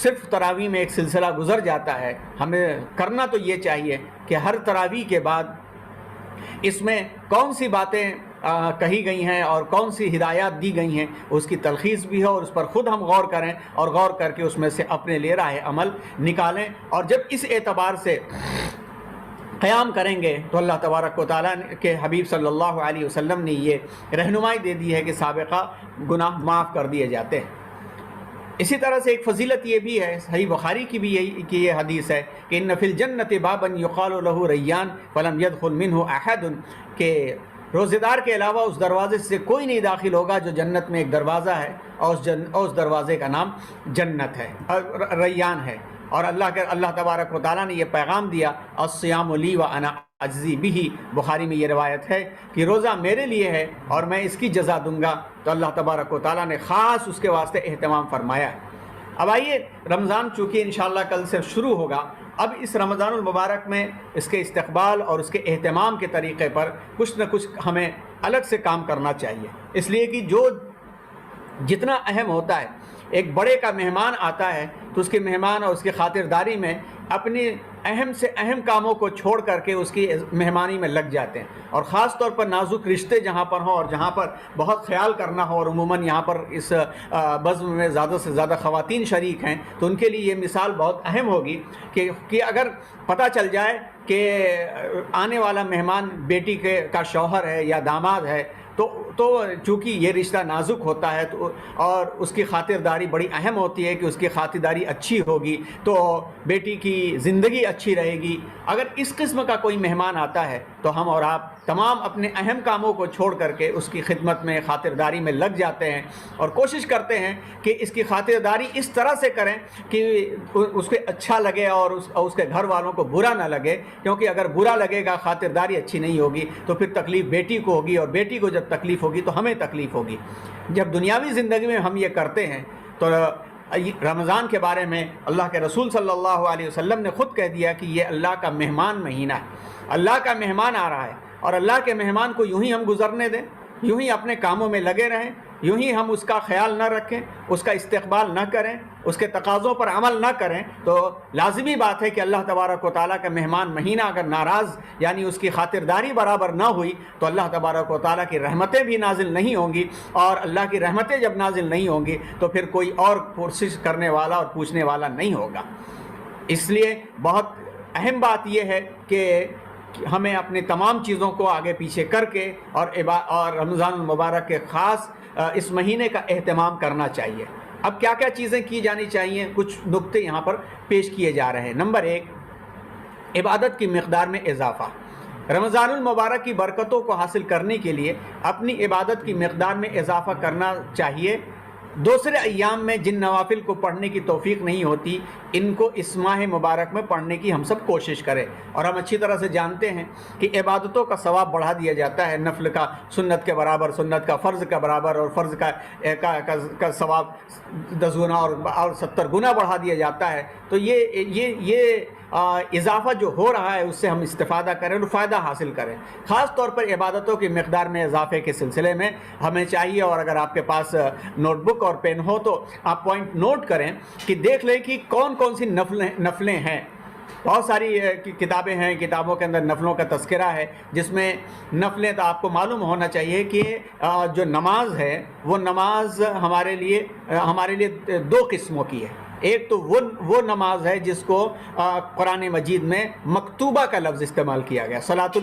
صرف تراویح میں ایک سلسلہ گزر جاتا ہے۔ ہمیں کرنا تو یہ چاہیے کہ ہر تراویح کے بعد اس میں کون سی باتیں کہی گئی ہیں اور کون سی ہدایات دی گئی ہیں اس کی تلخیص بھی ہے، اور اس پر خود ہم غور کریں اور غور کر کے اس میں سے اپنے لیے راہ عمل نکالیں۔ اور جب اس اعتبار سے قیام کریں گے تو اللہ تبارک و تعالیٰ کے حبیب صلی اللہ علیہ وسلم نے یہ رہنمائی دے دی ہے کہ سابقہ گناہ معاف کر دیے جاتے ہیں۔ اسی طرح سے ایک فضیلت یہ بھی ہے، صحیح بخاری کی بھی یہ حدیث ہے کہ ان فی الجنت بابا یقال له ریان فلم يدخل منه احد، کہ روزے دار کے علاوہ اس دروازے سے کوئی نہیں داخل ہوگا جو جنت میں ایک دروازہ ہے، اور اس دروازے کا نام جنت ہے، ریان ہے۔ اور اللہ تبارک و تعالیٰ نے یہ پیغام دیا، الصیام لی وانا اجزی بہ، بخاری میں یہ روایت ہے کہ روزہ میرے لیے ہے اور میں اس کی جزا دوں گا۔ تو اللہ تبارک و تعالیٰ نے خاص اس کے واسطے اہتمام فرمایا ہے۔ اب آئیے، رمضان چونکہ انشاءاللہ کل سے شروع ہوگا، اب اس رمضان المبارک میں اس کے استقبال اور اس کے اہتمام کے طریقے پر کچھ نہ کچھ ہمیں الگ سے کام کرنا چاہیے، اس لیے کہ جتنا اہم ہوتا ہے، ایک بڑے کا مہمان آتا ہے تو اس کے مہمان اور اس کی خاطرداری میں اپنی اہم سے اہم کاموں کو چھوڑ کر کے اس کی مہمانی میں لگ جاتے ہیں، اور خاص طور پر نازک رشتے جہاں پر ہوں اور جہاں پر بہت خیال کرنا ہو، اور عموماً یہاں پر اس بزم میں زیادہ سے زیادہ خواتین شریک ہیں، تو ان کے لیے یہ مثال بہت اہم ہوگی کہ اگر پتہ چل جائے کہ آنے والا مہمان بیٹی کا شوہر ہے یا داماد ہے تو تو چونکہ یہ رشتہ نازک ہوتا ہے تو اور اس کی خاطرداری بڑی اہم ہوتی ہے کہ اس کی خاطرداری اچھی ہوگی تو بیٹی کی زندگی اچھی رہے گی. اگر اس قسم کا کوئی مہمان آتا ہے تو ہم اور آپ تمام اپنے اہم کاموں کو چھوڑ کر کے اس کی خدمت میں خاطرداری میں لگ جاتے ہیں اور کوشش کرتے ہیں کہ اس کی خاطرداری اس طرح سے کریں کہ اس کو اچھا لگے اور اس کے گھر والوں کو برا نہ لگے, کیونکہ اگر برا لگے گا, خاطرداری اچھی نہیں ہوگی تو پھر تکلیف بیٹی کو ہوگی اور بیٹی کو جب تکلیف ہوگی تو ہمیں تکلیف ہوگی. جب دنیاوی زندگی میں ہم یہ کرتے ہیں تو رمضان کے بارے میں اللہ کے رسول صلی اللہ علیہ وسلم نے خود کہہ دیا کہ یہ اللہ کا مہمان مہینہ ہے, اللہ کا مہمان آ رہا ہے اور اللہ کے مہمان کو یوں ہی ہم گزرنے دیں, یوں ہی اپنے کاموں میں لگے رہیں, یوں ہی ہم اس کا خیال نہ رکھیں, اس کا استقبال نہ کریں, اس کے تقاضوں پر عمل نہ کریں, تو لازمی بات ہے کہ اللہ تبارک و تعالیٰ کا مہمان مہینہ اگر ناراض یعنی اس کی خاطرداری برابر نہ ہوئی تو اللہ تبارک و تعالیٰ کی رحمتیں بھی نازل نہیں ہوں گی, اور اللہ کی رحمتیں جب نازل نہیں ہوں گی تو پھر کوئی اور کوشش کرنے والا اور پوچھنے والا نہیں ہوگا. اس لیے بہت اہم بات یہ ہے کہ ہمیں اپنے تمام چیزوں کو آگے پیچھے کر کے اور رمضان المبارک کے خاص اس مہینے کا اہتمام کرنا چاہیے. اب کیا کیا چیزیں کی جانی چاہیے, کچھ نقطے یہاں پر پیش کیے جا رہے ہیں. نمبر 1, عبادت کی مقدار میں اضافہ. رمضان المبارک کی برکتوں کو حاصل کرنے کے لیے اپنی عبادت کی مقدار میں اضافہ کرنا چاہیے. دوسرے ایام میں جن نوافل کو پڑھنے کی توفیق نہیں ہوتی ان کو اس ماہ مبارک میں پڑھنے کی ہم سب کوشش کریں. اور ہم اچھی طرح سے جانتے ہیں کہ عبادتوں کا ثواب بڑھا دیا جاتا ہے, نفل کا سنت کے برابر, سنت کا فرض کا برابر, اور فرض کا ثواب 10 گنا اور 70 گنا بڑھا دیا جاتا ہے. تو یہ اضافہ جو ہو رہا ہے اس سے ہم استفادہ کریں اور فائدہ حاصل کریں. خاص طور پر عبادتوں کی مقدار میں اضافے کے سلسلے میں ہمیں چاہیے, اور اگر آپ کے پاس نوٹ بک اور پین ہو تو آپ پوائنٹ نوٹ کریں کہ دیکھ لیں کہ کون کون سی نفلیں ہیں. بہت ساری کتابیں ہیں, کتابوں کے اندر نفلوں کا تذکرہ ہے, جس میں نفلیں تو آپ کو معلوم ہونا چاہیے کہ جو نماز ہے وہ نماز ہمارے لیے 2 قسموں کی ہے. ایک تو وہ نماز ہے جس کو قرآن مجید میں مکتوبہ کا لفظ استعمال کیا گیا, صلاۃ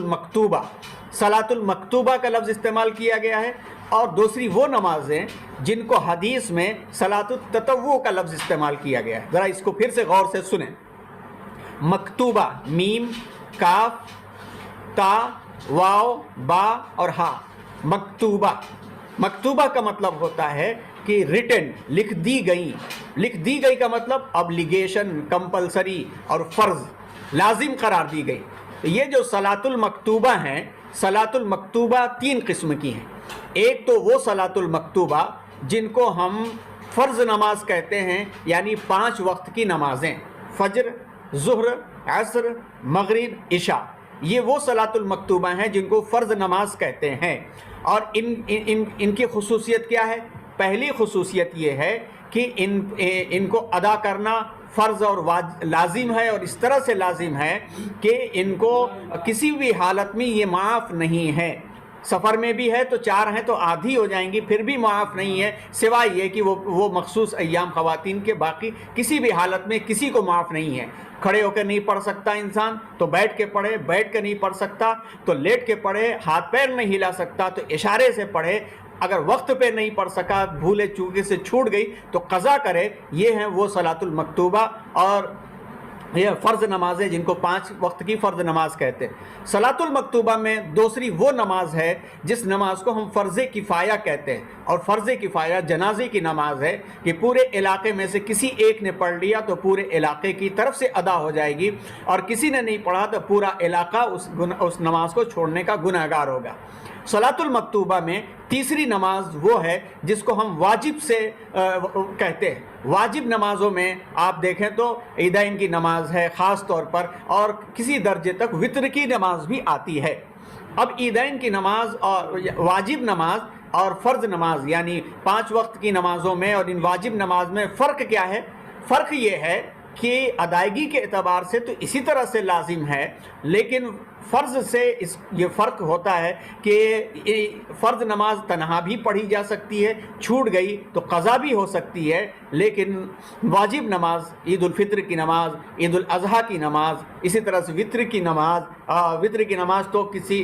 المکتوبہ کا لفظ استعمال کیا گیا ہے. اور دوسری وہ نمازیں جن کو حدیث میں صلاۃ التطوع کا لفظ استعمال کیا گیا ہے. ذرا اس کو پھر سے غور سے سنیں. مکتوبہ, میم, کاف, تا, واو, با اور ہا. مکتوبہ کا مطلب ہوتا ہے کہ ریٹن, لکھ دی گئی کا مطلب ابلیگیشن, کمپلسری اور فرض, لازم قرار دی گئی. یہ جو صلاۃ المکتوبہ ہیں, صلاۃ المکتوبہ 3 قسم کی ہیں. ایک تو وہ صلاۃ المکتوبہ جن کو ہم فرض نماز کہتے ہیں, یعنی 5 وقت کی نمازیں, فجر, ظہر, عصر, مغرب, عشاء. یہ وہ صلاۃ المکتوبہ ہیں جن کو فرض نماز کہتے ہیں. اور ان کی خصوصیت کیا ہے؟ پہلی خصوصیت یہ ہے کہ ان کو ادا کرنا فرض اور لازم ہے, اور اس طرح سے لازم ہے کہ ان کو کسی بھی حالت میں یہ معاف نہیں ہے. سفر میں بھی ہے تو 4 ہیں تو آدھی ہو جائیں گی, پھر بھی معاف نہیں ہے, سوائے یہ کہ وہ مخصوص ایام خواتین کے, باقی کسی بھی حالت میں کسی کو معاف نہیں ہے. کھڑے ہو کے نہیں پڑھ سکتا انسان تو بیٹھ کے پڑھے, بیٹھ کے نہیں پڑھ سکتا تو لیٹ کے پڑھے, ہاتھ پیر نہیں ہلا سکتا تو اشارے سے پڑھے, اگر وقت پہ نہیں پڑھ سکا, بھولے چوکے سے چھوٹ گئی تو قضا کرے. یہ ہیں وہ صلاۃ المکتوبہ, اور یہ فرض نمازیں جن کو 5 وقت کی فرض نماز کہتے ہیں. صلاۃ المکتوبہ میں دوسری وہ نماز ہے جس نماز کو ہم فرض کفایہ کہتے ہیں, اور فرض کفایہ جنازے کی نماز ہے کہ پورے علاقے میں سے کسی ایک نے پڑھ لیا تو پورے علاقے کی طرف سے ادا ہو جائے گی, اور کسی نے نہیں پڑھا تو پورا علاقہ اس نماز کو چھوڑنے کا گنہگار ہوگا. صلاۃ المکتوبہ میں تیسری نماز وہ ہے جس کو ہم واجب سے کہتے ہیں. واجب نمازوں میں آپ دیکھیں تو عیدین کی نماز ہے خاص طور پر, اور کسی درجے تک وطر کی نماز بھی آتی ہے. اب عیدین کی نماز اور واجب نماز اور فرض نماز یعنی 5 وقت کی نمازوں میں اور ان واجب نماز میں فرق کیا ہے؟ فرق یہ ہے کہ ادائیگی کے اعتبار سے تو اسی طرح سے لازم ہے, لیکن فرض سے یہ فرق ہوتا ہے کہ فرض نماز تنہا بھی پڑھی جا سکتی ہے, چھوٹ گئی تو قضا بھی ہو سکتی ہے, لیکن واجب نماز, عید الفطر کی نماز, عید الاضحیٰ کی نماز, اسی طرح سے وطر کی نماز تو کسی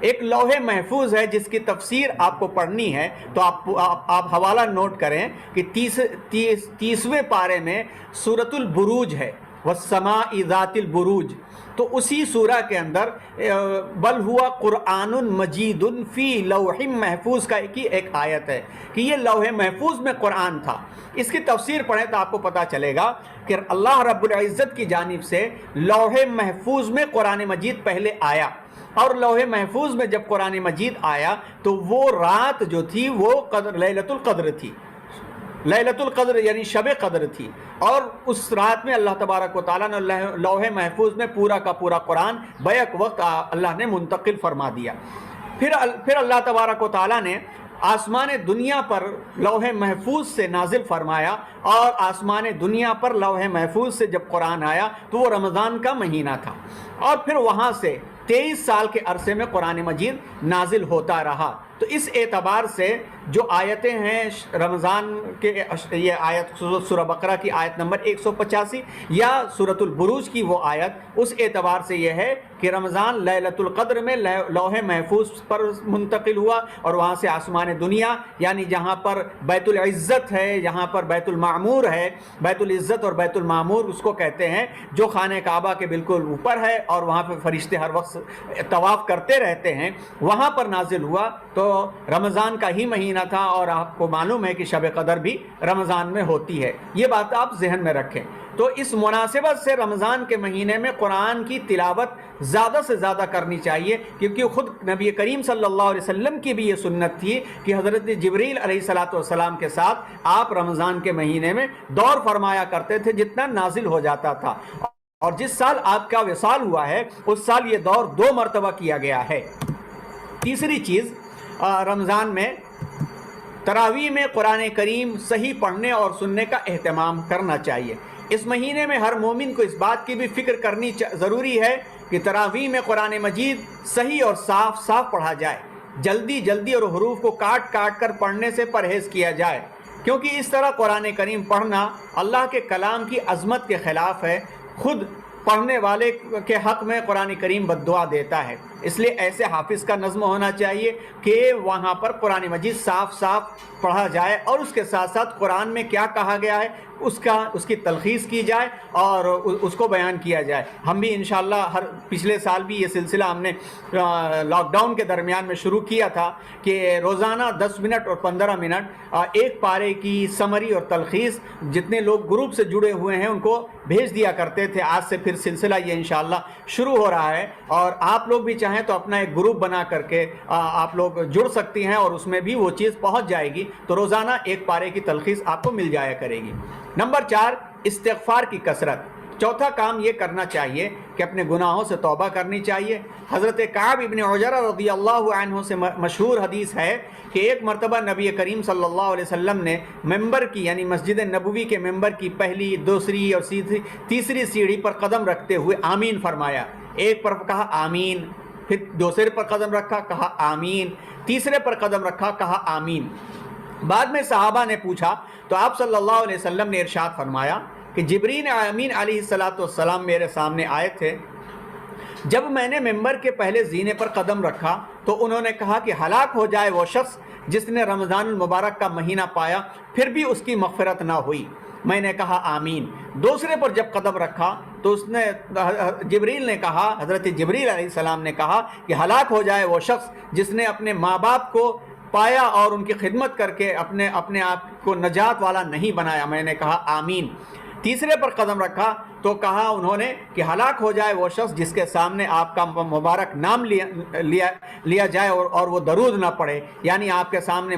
ایک لوح محفوظ ہے جس کی تفسیر آپ کو پڑھنی ہے تو آپ حوالہ نوٹ کریں کہ 30ویں پارے میں سورۃ البروج ہے، والسماء ذات البروج، تو اسی سورہ کے اندر بل ہوا قرآن مجید فی لوح محفوظ کا ایک آیت ہے کہ یہ لوح محفوظ میں قرآن تھا۔ اس کی تفسیر پڑھیں تو آپ کو پتہ چلے گا کہ اللہ رب العزت کی جانب سے لوح محفوظ میں قرآن مجید پہلے آیا، اور لوح محفوظ میں جب قرآن مجید آیا تو وہ رات جو تھی وہ لیلۃ القدر تھی، لیلۃ القدر یعنی شب قدر تھی، اور اس رات میں اللہ تبارک و تعالیٰ نے لوح محفوظ میں پورا کا پورا قرآن بیک وقت اللہ نے منتقل فرما دیا۔ پھر اللہ تبارک و تعالیٰ نے آسمان دنیا پر لوح محفوظ سے نازل فرمایا، اور آسمان دنیا پر لوح محفوظ سے جب قرآن آیا تو وہ رمضان کا مہینہ تھا، اور پھر وہاں سے 23 سال کے عرصے میں قرآن مجید نازل ہوتا رہا۔ تو اس اعتبار سے جو آیتیں ہیں رمضان کے، یہ آیت سورہ بقرہ کی آیت نمبر 185 یا سورۃ البروج کی وہ آیت، اس اعتبار سے یہ ہے کہ رمضان لیلۃ القدر میں لوح محفوظ پر منتقل ہوا، اور وہاں سے آسمان دنیا یعنی جہاں پر بیت العزت ہے، جہاں پر بیت المعمور ہے، بیت العزت اور بیت المعمور اس کو کہتے ہیں، جو خانہ کعبہ کے بالکل اوپر ہے اور وہاں پہ فرشتے ہر وقت طواف کرتے رہتے ہیں، وہاں پر نازل ہوا۔ تو رمضان کا ہی مہینہ تھا، اور آپ کو معلوم ہے کہ شب قدر بھی رمضان میں ہوتی ہے، یہ بات آپ ذہن میں رکھیں۔ تو اس مناسبت سے رمضان کے مہینے میں قرآن کی تلاوت زیادہ سے زیادہ کرنی چاہیے، کیونکہ خود نبی کریم صلی اللہ علیہ وسلم کی بھی یہ سنت تھی کہ حضرت جبریل علیہ السلام کے ساتھ آپ رمضان کے مہینے میں دور فرمایا کرتے تھے جتنا نازل ہو جاتا تھا، اور جس سال آپ کا وصال ہوا ہے اس سال یہ دور 2 مرتبہ کیا گیا ہے۔ تیسری چیز، رمضان میں تراویح میں قرآن کریم صحیح پڑھنے اور سننے کا اہتمام کرنا چاہیے۔ اس مہینے میں ہر مومن کو اس بات کی بھی فکر کرنی ضروری ہے کہ تراویح میں قرآن مجید صحیح اور صاف صاف پڑھا جائے، جلدی اور حروف کو کاٹ کر پڑھنے سے پرہیز کیا جائے، کیونکہ اس طرح قرآن کریم پڑھنا اللہ کے کلام کی عظمت کے خلاف ہے۔ خود پڑھنے والے کے حق میں قرآن کریم بد دعا دیتا ہے، اس لیے ایسے حافظ کا نظم ہونا چاہیے کہ وہاں پر قرآن مجید صاف پڑھا جائے، اور اس کے ساتھ ساتھ قرآن میں کیا کہا گیا ہے اس کی تلخیص کی جائے اور اس کو بیان کیا جائے۔ ہم بھی انشاءاللہ پچھلے سال بھی یہ سلسلہ ہم نے لاک ڈاؤن کے درمیان میں شروع کیا تھا کہ روزانہ 10 منٹ اور 15 منٹ ایک پارے کی سمری اور تلخیص جتنے لوگ گروپ سے جڑے ہوئے ہیں ان کو بھیج دیا کرتے تھے۔ آج سے پھر سلسلہ یہ انشاءاللہ شروع ہو رہا ہے، اور آپ لوگ بھی چاہیں تو اپنا ایک گروپ بنا کر کے آپ لوگ جڑ سکتی ہیں، اور اس میں بھی وہ چیز پہنچ جائے گی، تو روزانہ ایک پارے کی تلخیص آپ کو مل جایا کرے گی۔ نمبر 4، استغفار کی کثرت۔ چوتھا کام یہ کرنا چاہیے کہ اپنے گناہوں سے توبہ کرنی چاہیے۔ حضرت کعب ابن عجرہ رضی اللہ عنہ سے مشہور حدیث ہے کہ ایک مرتبہ نبی کریم صلی اللہ علیہ وسلم نے ممبر کی یعنی مسجد نبوی کے ممبر کی پہلی، دوسری اور تیسری سیڑھی پر قدم رکھتے ہوئے آمین فرمایا۔ ایک پر کہا آمین، پھر دوسرے پر قدم رکھا، کہا آمین، تیسرے پر قدم رکھا، کہا آمین۔ بعد میں صحابہ نے پوچھا تو آپ صلی اللہ علیہ وسلم نے ارشاد فرمایا کہ جبریل امین علیہ السلام میرے سامنے آئے تھے، جب میں نے ممبر کے پہلے زینے پر قدم رکھا تو انہوں نے کہا کہ ہلاک ہو جائے وہ شخص جس نے رمضان المبارک کا مہینہ پایا پھر بھی اس کی مغفرت نہ ہوئی۔ میں نے کہا آمین۔ دوسرے پر جب قدم رکھا تو جبریل نے کہا، حضرت جبریل علیہ السلام نے کہا کہ ہلاک ہو جائے وہ شخص جس نے اپنے ماں باپ کو پایا اور ان کی خدمت کر کے اپنے آپ کو نجات والا نہیں بنایا۔ میں نے کہا آمین۔ تیسرے پر قدم رکھا تو کہا انہوں نے کہ ہلاک ہو جائے وہ شخص جس کے سامنے آپ کا مبارک نام لیا جائے اور وہ درود نہ پڑھے، یعنی آپ کے سامنے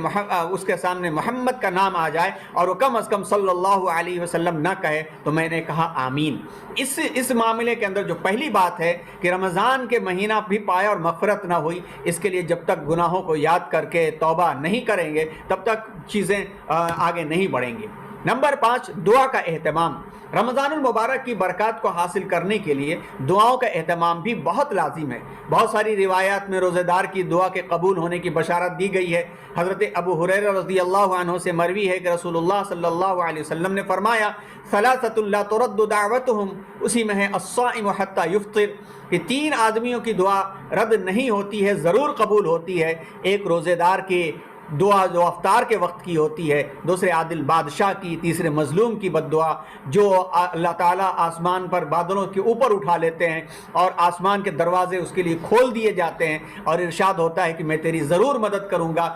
اس کے سامنے محمد کا نام آ جائے اور وہ کم از کم صلی اللہ علیہ وسلم نہ کہے۔ تو میں نے کہا آمین۔ اس معاملے کے اندر جو پہلی بات ہے کہ رمضان کے مہینہ بھی پایا اور مغفرت نہ ہوئی، اس کے لیے جب تک گناہوں کو یاد کر کے توبہ نہیں کریں گے تب تک چیزیں آگے نہیں بڑھیں گی۔ نمبر 5، دعا کا اہتمام۔ رمضان المبارک کی برکات کو حاصل کرنے کے لیے دعاؤں کا اہتمام بھی بہت لازم ہے۔ بہت ساری روایات میں روزہ دار کی دعا کے قبول ہونے کی بشارت دی گئی ہے۔ حضرت ابو ہریرہ رضی اللہ عنہ سے مروی ہے کہ رسول اللہ صلی اللہ علیہ وسلم نے فرمایا، ثلاثۃ لا ترد دعوتہم، اسی میں ہے الصائم حتی یفطر، کہ 3 آدمیوں کی دعا رد نہیں ہوتی ہے، ضرور قبول ہوتی ہے۔ ایک روزے دار کی دعا جو افطار کے وقت کی ہوتی ہے، دوسرے عادل بادشاہ کی، تیسرے مظلوم کی بد دعا جو اللہ تعالیٰ آسمان پر بادلوں کے اوپر اٹھا لیتے ہیں اور آسمان کے دروازے اس کے لیے کھول دیے جاتے ہیں اور ارشاد ہوتا ہے کہ میں تیری ضرور مدد کروں گا،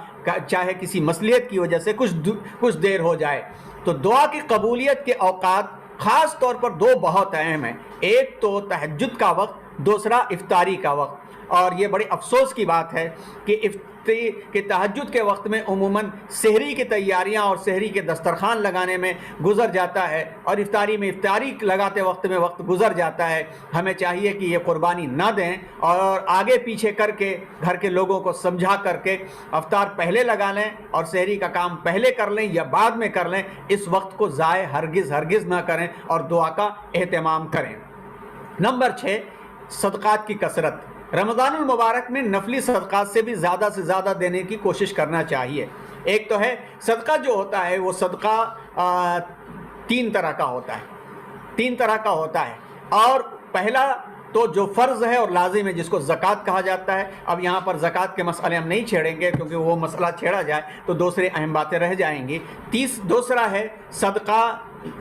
چاہے کسی مصلحت کی وجہ سے کچھ دیر ہو جائے۔ تو دعا کی قبولیت کے اوقات خاص طور پر 2 بہت اہم ہیں، ایک تو تہجد کا وقت، دوسرا افطاری کا وقت۔ اور یہ بڑی افسوس کی بات ہے کہ تہجد کے وقت میں عموماً سحری کی تیاریاں اور سحری کے دسترخوان لگانے میں گزر جاتا ہے، اور افطاری میں افطاری لگاتے وقت میں وقت گزر جاتا ہے۔ ہمیں چاہیے کہ یہ قربانی نہ دیں اور آگے پیچھے کر کے گھر کے لوگوں کو سمجھا کر کے افطار پہلے لگا لیں اور سحری کا کام پہلے کر لیں یا بعد میں کر لیں۔ اس وقت کو ضائع ہرگز نہ کریں اور دعا کا اہتمام کریں۔ نمبر 6، صدقات کی کثرت۔ رمضان المبارک میں نفلی صدقات سے بھی زیادہ دینے کی کوشش کرنا چاہیے۔ ایک تو ہے صدقہ جو ہوتا ہے وہ صدقہ 3 طرح کا ہوتا ہے، اور پہلا تو جو فرض ہے اور لازم ہے جس کو زکوٰۃ کہا جاتا ہے۔ اب یہاں پر زکوٰۃ کے مسئلے ہم نہیں چھیڑیں گے کیونکہ وہ مسئلہ چھیڑا جائے تو دوسرے اہم باتیں رہ جائیں گی۔ دوسرا ہے صدقہ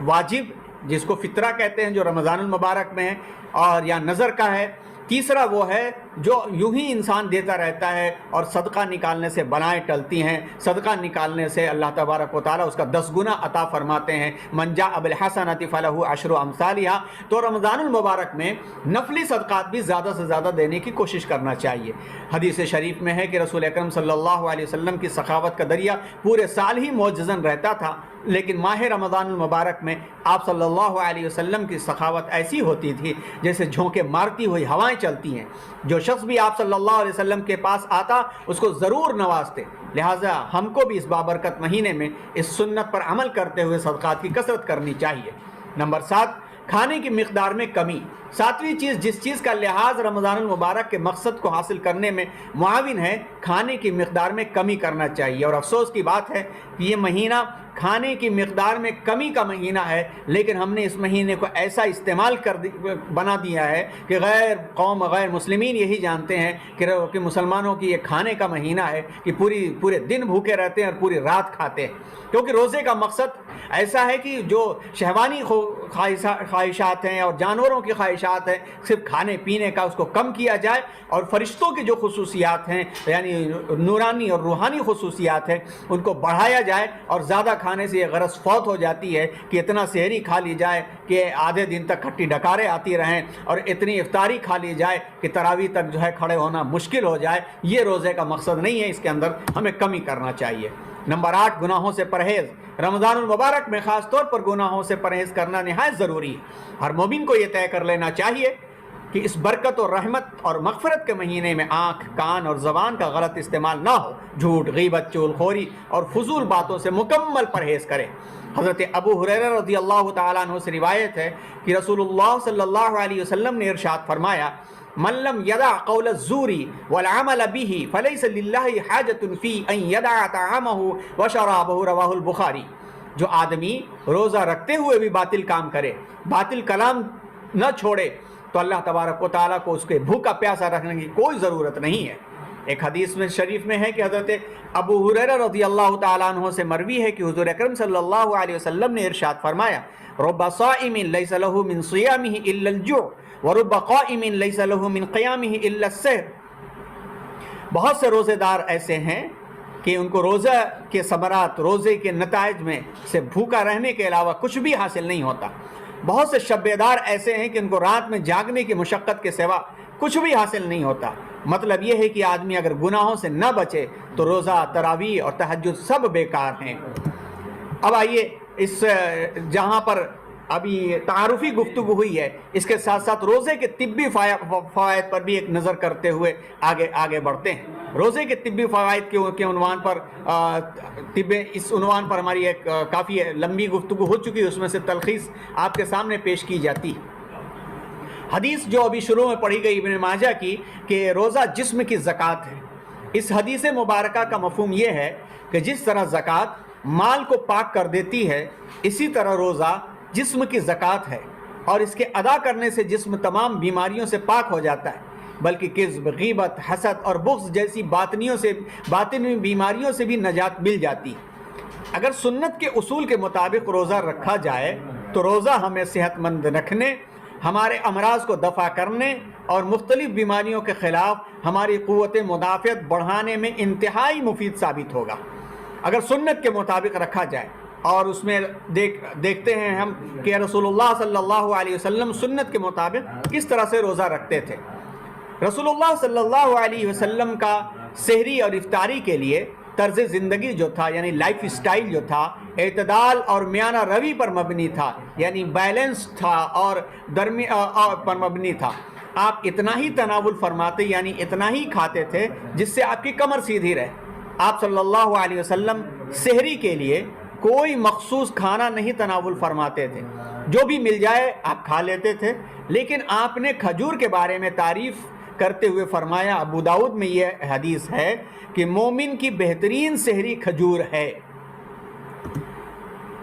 واجب جس کو فطرہ کہتے ہیں جو رمضان المبارک میں ہے اور یا نظر کا ہے۔ تیسرا وہ ہے جو یوں ہی انسان دیتا رہتا ہے اور صدقہ نکالنے سے بلائیں ٹلتی ہیں، صدقہ نکالنے سے اللہ تبارک و تعالیٰ اس کا 10 گنا عطا فرماتے ہیں۔ من جاء بالحسنۃ فلہ عشر امثالھا۔ تو رمضان المبارک میں نفلی صدقات بھی زیادہ سے زیادہ دینے کی کوشش کرنا چاہیے۔ حدیث شریف میں ہے کہ رسول اکرم صلی اللہ علیہ وسلم کی سخاوت کا دریا پورے سال ہی معجزن رہتا تھا، لیکن ماہ رمضان المبارک میں آپ صلی اللہ علیہ وسلم کی سخاوت ایسی ہوتی تھی جیسے جھونکے مارتی ہوئی ہوائیں چلتی ہیں۔ جو شخص بھی آپ صلی اللہ علیہ وسلم کے پاس آتا اس کو ضرور نوازتے۔ لہٰذا ہم کو بھی اس بابرکت مہینے میں اس سنت پر عمل کرتے ہوئے صدقات کی کثرت کرنی چاہیے۔ نمبر 7، کھانے کی مقدار میں کمی۔ 7ویں چیز جس چیز کا لحاظ رمضان المبارک کے مقصد کو حاصل کرنے میں معاون ہے، کھانے کی مقدار میں کمی کرنا چاہیے۔ اور افسوس کی بات ہے کہ یہ مہینہ کھانے کی مقدار میں کمی کا مہینہ ہے، لیکن ہم نے اس مہینے کو ایسا استعمال بنا دیا ہے کہ غیر مسلمین یہی جانتے ہیں کہ مسلمانوں کی یہ کھانے کا مہینہ ہے کہ پورے دن بھوکے رہتے ہیں اور پوری رات کھاتے ہیں، کیونکہ روزے کا مقصد ایسا ہے کہ جو شہوانی خواہشات ہیں اور جانوروں کی خواہشات ہیں صرف کھانے پینے کا اس کو کم کیا جائے، اور فرشتوں کی جو خصوصیات ہیں یعنی نورانی اور روحانی خصوصیات ہیں ان کو بڑھایا جائے، اور زیادہ کھانے سے یہ غرض فوت ہو جاتی ہے کہ اتنا سحری کھا لی جائے کہ آدھے دن تک کھٹی ڈکاریں آتی رہیں، اور اتنی افطاری کھا لی جائے کہ تراویح تک جو ہے کھڑے ہونا مشکل ہو جائے۔ یہ روزے کا مقصد نہیں ہے، اس کے اندر ہمیں کمی کرنا چاہیے۔ نمبر 8، گناہوں سے پرہیز۔ رمضان المبارک میں خاص طور پر گناہوں سے پرہیز کرنا نہایت ضروری ہے۔ ہر مومن کو یہ طے کر لینا چاہیے کہ اس برکت اور رحمت اور مغفرت کے مہینے میں آنکھ، کان اور زبان کا غلط استعمال نہ ہو، جھوٹ، غیبت، چغل خوری اور فضول باتوں سے مکمل پرہیز کریں۔ حضرت ابو ہریرہ رضی اللہ تعالیٰ عنہ سے روایت ہے کہ رسول اللہ صلی اللہ علیہ وسلم نے ارشاد فرمایا، من لم يدع قول الزور والعمل به فليس لله حاجة في ان يدع طعامه وشرابه رواہ البخاری۔ جو آدمی روزہ رکھتے ہوئے بھی باطل کام کرے، باطل کلام نہ چھوڑے، تو اللہ تبارک و تعالیٰ کو اس کے بھوکا پیاسا رکھنے کی کوئی ضرورت نہیں ہے۔ ایک حدیث میں شریف میں ہے کہ حضرت ابو ہریرہ رضی اللہ تعالیٰ عنہ سے مروی ہے کہ حضور اکرم صلی اللہ علیہ وسلم نے ارشاد فرمایا، رب صائم لیس له من صیامہ الا الجوع ورب قائم لیس له من قیامہ الا السحر۔ بہت سے روزے دار ایسے ہیں کہ ان کو روزہ کے ثمرات، روزے کے نتائج میں سے بھوکا رہنے کے علاوہ کچھ بھی حاصل نہیں ہوتا۔ بہت سے شب بیدار ایسے ہیں کہ ان کو رات میں جاگنے کی مشقت کے سوا کچھ بھی حاصل نہیں ہوتا۔ مطلب یہ ہے کہ آدمی اگر گناہوں سے نہ بچے تو روزہ، تراویح اور تہجد سب بیکار ہیں۔ اب آئیے اس جہاں پر ابھی تعارفی گفتگو ہوئی ہے، اس کے ساتھ ساتھ روزے کے طبی فوائد پر بھی ایک نظر کرتے ہوئے آگے بڑھتے ہیں۔ روزے کے طبی فوائد کے عنوان پر اس عنوان پر ہماری ایک کافی لمبی گفتگو ہو چکی ہے، اس میں سے تلخیص آپ کے سامنے پیش کی جاتی ہے۔ حدیث جو ابھی شروع میں پڑھی گئی ابن ماجہ کی کہ روزہ جسم کی زکوٰۃ ہے، اس حدیث مبارکہ کا مفہوم یہ ہے کہ جس طرح زکوٰۃ مال کو پاک کر دیتی ہے، اسی طرح روزہ جسم کی زکوٰۃ ہے، اور اس کے ادا کرنے سے جسم تمام بیماریوں سے پاک ہو جاتا ہے، بلکہ کذب، غیبت، حسد اور بغض جیسی باطنی بیماریوں سے بھی نجات مل جاتی ہے۔ اگر سنت کے اصول کے مطابق روزہ رکھا جائے تو روزہ ہمیں صحت مند رکھنے، ہمارے امراض کو دفع کرنے اور مختلف بیماریوں کے خلاف ہماری قوت مدافعت بڑھانے میں انتہائی مفید ثابت ہوگا اگر سنت کے مطابق رکھا جائے۔ اور اس میں دیکھتے ہیں ہم کہ رسول اللہ صلی اللہ علیہ وسلم سنت کے مطابق کس طرح سے روزہ رکھتے تھے۔ رسول اللہ صلی اللہ علیہ وسلم کا سحری اور افطاری کے لیے طرز زندگی جو تھا، یعنی لائف اسٹائل جو تھا، اعتدال اور میانہ روی پر مبنی تھا، یعنی بیلنس تھا اور پر مبنی تھا۔ آپ اتنا ہی تناول فرماتے، یعنی اتنا ہی کھاتے تھے جس سے آپ کی کمر سیدھی رہے۔ آپ صلی اللہ علیہ وسلم سحری کے لیے کوئی مخصوص کھانا نہیں تناول فرماتے تھے، جو بھی مل جائے آپ کھا لیتے تھے، لیکن آپ نے کھجور کے بارے میں تعریف کرتے ہوئے فرمایا، ابو داؤد میں یہ حدیث ہے کہ مومن کی بہترین سحری کھجور ہے۔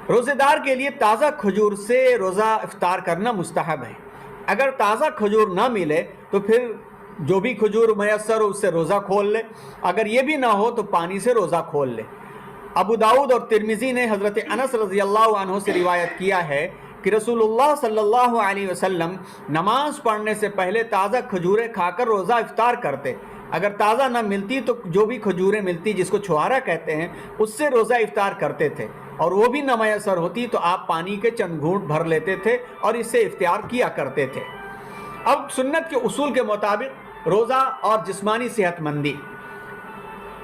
روزے دار کے لیے تازہ کھجور سے روزہ افطار کرنا مستحب ہے۔ اگر تازہ کھجور نہ ملے تو پھر جو بھی کھجور میسر ہو اس سے روزہ کھول لے، اگر یہ بھی نہ ہو تو پانی سے روزہ کھول لے۔ ابو داؤد اور ترمذی نے حضرت انس رضی اللہ عنہ سے روایت کیا ہے کہ رسول اللہ صلی اللہ علیہ وسلم نماز پڑھنے سے پہلے تازہ کھجوریں کھا کر روزہ افطار کرتے، اگر تازہ نہ ملتی تو جو بھی کھجوریں ملتی جس کو چھوارا کہتے ہیں اس سے روزہ افطار کرتے تھے، اور وہ بھی نہ میسر ہوتی تو آپ پانی کے چند گھونٹ بھر لیتے تھے اور اس سے افطار کیا کرتے تھے۔ اب سنت کے اصول کے مطابق روزہ اور جسمانی صحت مندی،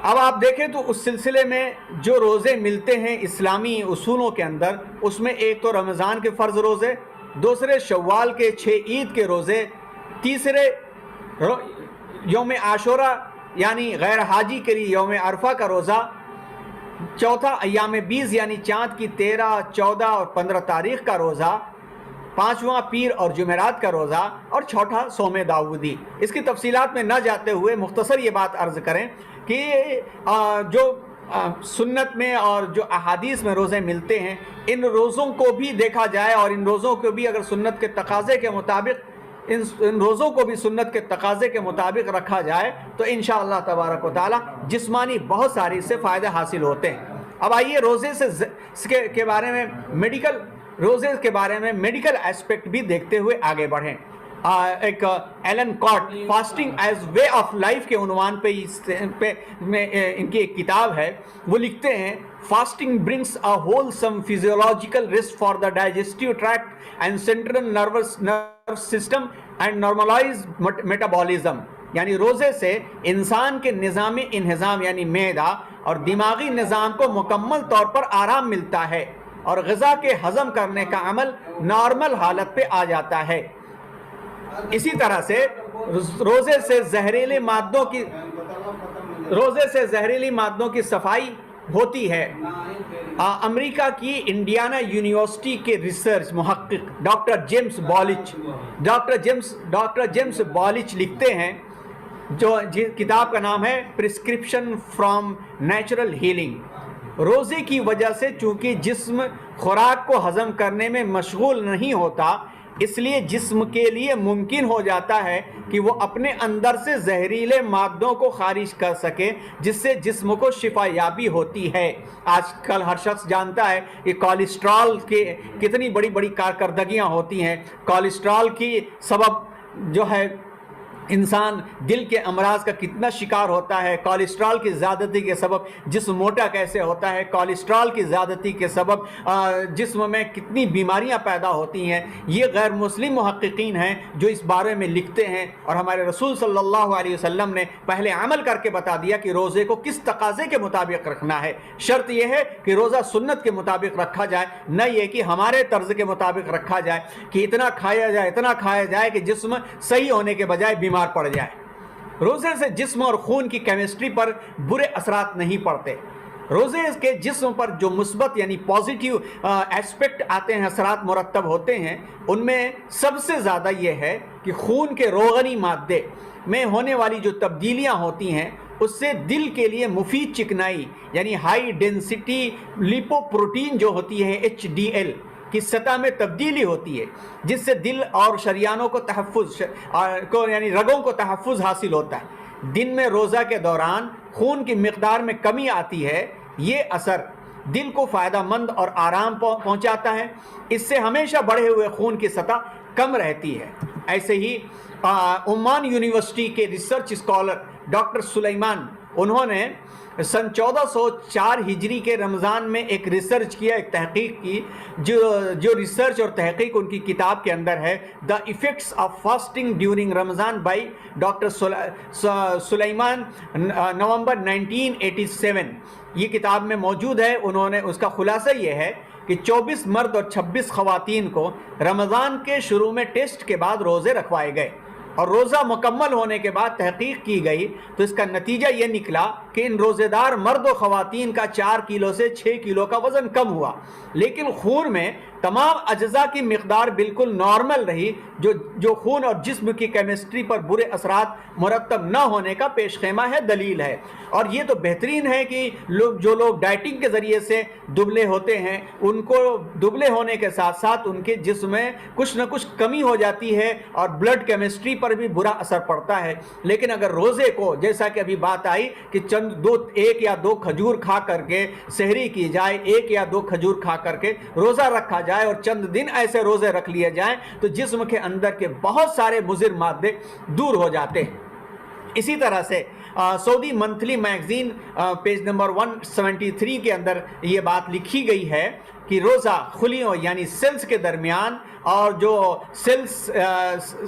اب آپ دیکھیں تو اس سلسلے میں جو روزے ملتے ہیں اسلامی اصولوں کے اندر، اس میں ایک تو رمضان کے فرض روزے، دوسرے شوال کے 6 عید کے روزے، تیسرے یوم عاشورہ یعنی غیر حاجی کے لیے یوم عرفہ کا روزہ، چوتھا ایام 20 یعنی چاند کی 13، 14 اور 15 تاریخ کا روزہ، پانچواں پیر اور جمعرات کا روزہ، اور چھٹا صوم داؤدی۔ اس کی تفصیلات میں نہ جاتے ہوئے مختصر یہ بات عرض کریں کہ جو سنت میں اور جو احادیث میں روزے ملتے ہیں، ان روزوں کو بھی دیکھا جائے اور ان روزوں کو بھی اگر سنت کے تقاضے کے مطابق ان روزوں کو بھی سنت کے تقاضے کے مطابق رکھا جائے تو انشاءاللہ تبارک و تعالی جسمانی بہت ساری سے فائدے حاصل ہوتے ہیں۔ اب آئیے روزے کے بارے میں میڈیکل ایسپیکٹ بھی دیکھتے ہوئے آگے بڑھیں۔ ایک Allan Cott fasting as way of life کے عنوان پہ ان کی ایک کتاب ہے، وہ لکھتے ہیں fasting brings a wholesome physiological rest for the digestive tract and central nervous system and normalise metabolism, یعنی روزے سے انسان کے نظام انہضام یعنی معدہ اور دماغی نظام کو مکمل طور پر آرام ملتا ہے اور غذا کے ہضم کرنے کا عمل نارمل حالت پہ آ جاتا ہے۔ اسی طرح سے روزے سے زہریلی مادوں کی صفائی ہوتی ہے۔ امریکہ کی انڈیانا یونیورسٹی کے ریسرچ محقق ڈاکٹر جیمس بالچ لکھتے ہیں، جو کتاب کا نام ہے پرسکرپشن فرام نیچرل ہیلنگ، روزے کی وجہ سے چونکہ جسم خوراک کو ہضم کرنے میں مشغول نہیں ہوتا، اس لیے جسم کے لیے ممکن ہو جاتا ہے کہ وہ اپنے اندر سے زہریلے مادوں کو خارج کر سکے، جس سے جسم کو شفا یابی ہوتی ہے۔ آج کل ہر شخص جانتا ہے کہ کولیسٹرول کے کتنی بڑی بڑی کارکردگیاں ہوتی ہیں۔ کولیسٹرول کی سبب جو ہے انسان دل کے امراض کا کتنا شکار ہوتا ہے، کولیسٹرول کی زیادتی کے سبب جسم موٹا کیسے ہوتا ہے، کولیسٹرول کی زیادتی کے سبب جسم میں کتنی بیماریاں پیدا ہوتی ہیں، یہ غیر مسلم محققین ہیں جو اس بارے میں لکھتے ہیں، اور ہمارے رسول صلی اللہ علیہ وسلم نے پہلے عمل کر کے بتا دیا کہ روزے کو کس تقاضے کے مطابق رکھنا ہے۔ شرط یہ ہے کہ روزہ سنت کے مطابق رکھا جائے، نہ یہ کہ ہمارے طرز کے مطابق رکھا جائے کہ اتنا کھایا جائے کہ جسم صحیح ہونے کے بجائے بیمار پڑ جائے۔ روزے سے جسم اور خون کی کیمسٹری پر برے اثرات نہیں پڑتے۔ روزے کے جسم پر جو مثبت یعنی پازیٹیو ایسپیکٹ آتے ہیں، اثرات مرتب ہوتے ہیں، ان میں سب سے زیادہ یہ ہے کہ خون کے روغنی مادے میں ہونے والی جو تبدیلیاں ہوتی ہیں اس سے دل کے لیے مفید چکنائی یعنی ہائی ڈینسٹی لیپوپروٹین جو ہوتی ہے HDL کی سطح میں تبدیلی ہوتی ہے، جس سے دل اور شریانوں کو تحفظ یعنی رگوں کو تحفظ حاصل ہوتا ہے۔ دن میں روزہ کے دوران خون کی مقدار میں کمی آتی ہے، یہ اثر دل کو فائدہ مند اور آرام پہنچاتا ہے، اس سے ہمیشہ بڑھے ہوئے خون کی سطح کم رہتی ہے۔ ایسے ہی عمان یونیورسٹی کے ریسرچ اسکالر ڈاکٹر سلیمان، انہوں نے سن 1404 ہجری کے رمضان میں ایک ریسرچ کیا، ایک تحقیق کی، جو ریسرچ اور تحقیق ان کی کتاب کے اندر ہے، the effects of fasting during Ramadan by doctor Suleman, November 1987 یہ کتاب میں موجود ہے۔ انہوں نے اس کا خلاصہ یہ ہے کہ 24 مرد اور 26 خواتین کو رمضان کے شروع میں ٹیسٹ کے بعد روزے رکھوائے گئے، اور روزہ مکمل ہونے کے بعد تحقیق کی گئی تو اس کا نتیجہ یہ نکلا کہ ان روزے دار مرد و خواتین کا 4 کلو سے 6 کلو کا وزن کم ہوا، لیکن خون میں تمام اجزاء کی مقدار بالکل نارمل رہی، جو خون اور جسم کی کیمسٹری پر برے اثرات مرتب نہ ہونے کا پیش خیمہ ہے، دلیل ہے۔ اور یہ تو بہترین ہے کہ جو لوگ ڈائٹنگ کے ذریعے سے دبلے ہوتے ہیں، ان کو دبلے ہونے کے ساتھ ساتھ ان کے جسم میں کچھ نہ کچھ کمی ہو جاتی ہے اور بلڈ کیمسٹری پر بھی برا اثر پڑتا ہے۔ لیکن اگر روزے کو، جیسا کہ ابھی بات آئی کہ ایک یا دو کھجور کھا کر کے سحری کی جائے، 1 یا 2 کھجور کھا کر کے روزہ رکھا جائے اور چند دن ایسے روزے رکھ لیے جائیں تو جسم کے اندر کے بہت سارے مضر مادے دور ہو جاتے ہیں۔ اسی طرح سے سعودی منتھلی میگزین پیج نمبر 173 کے اندر یہ بات لکھی گئی ہے کہ روزہ خلیوں یعنی سیلز کے درمیان اور جو سیلز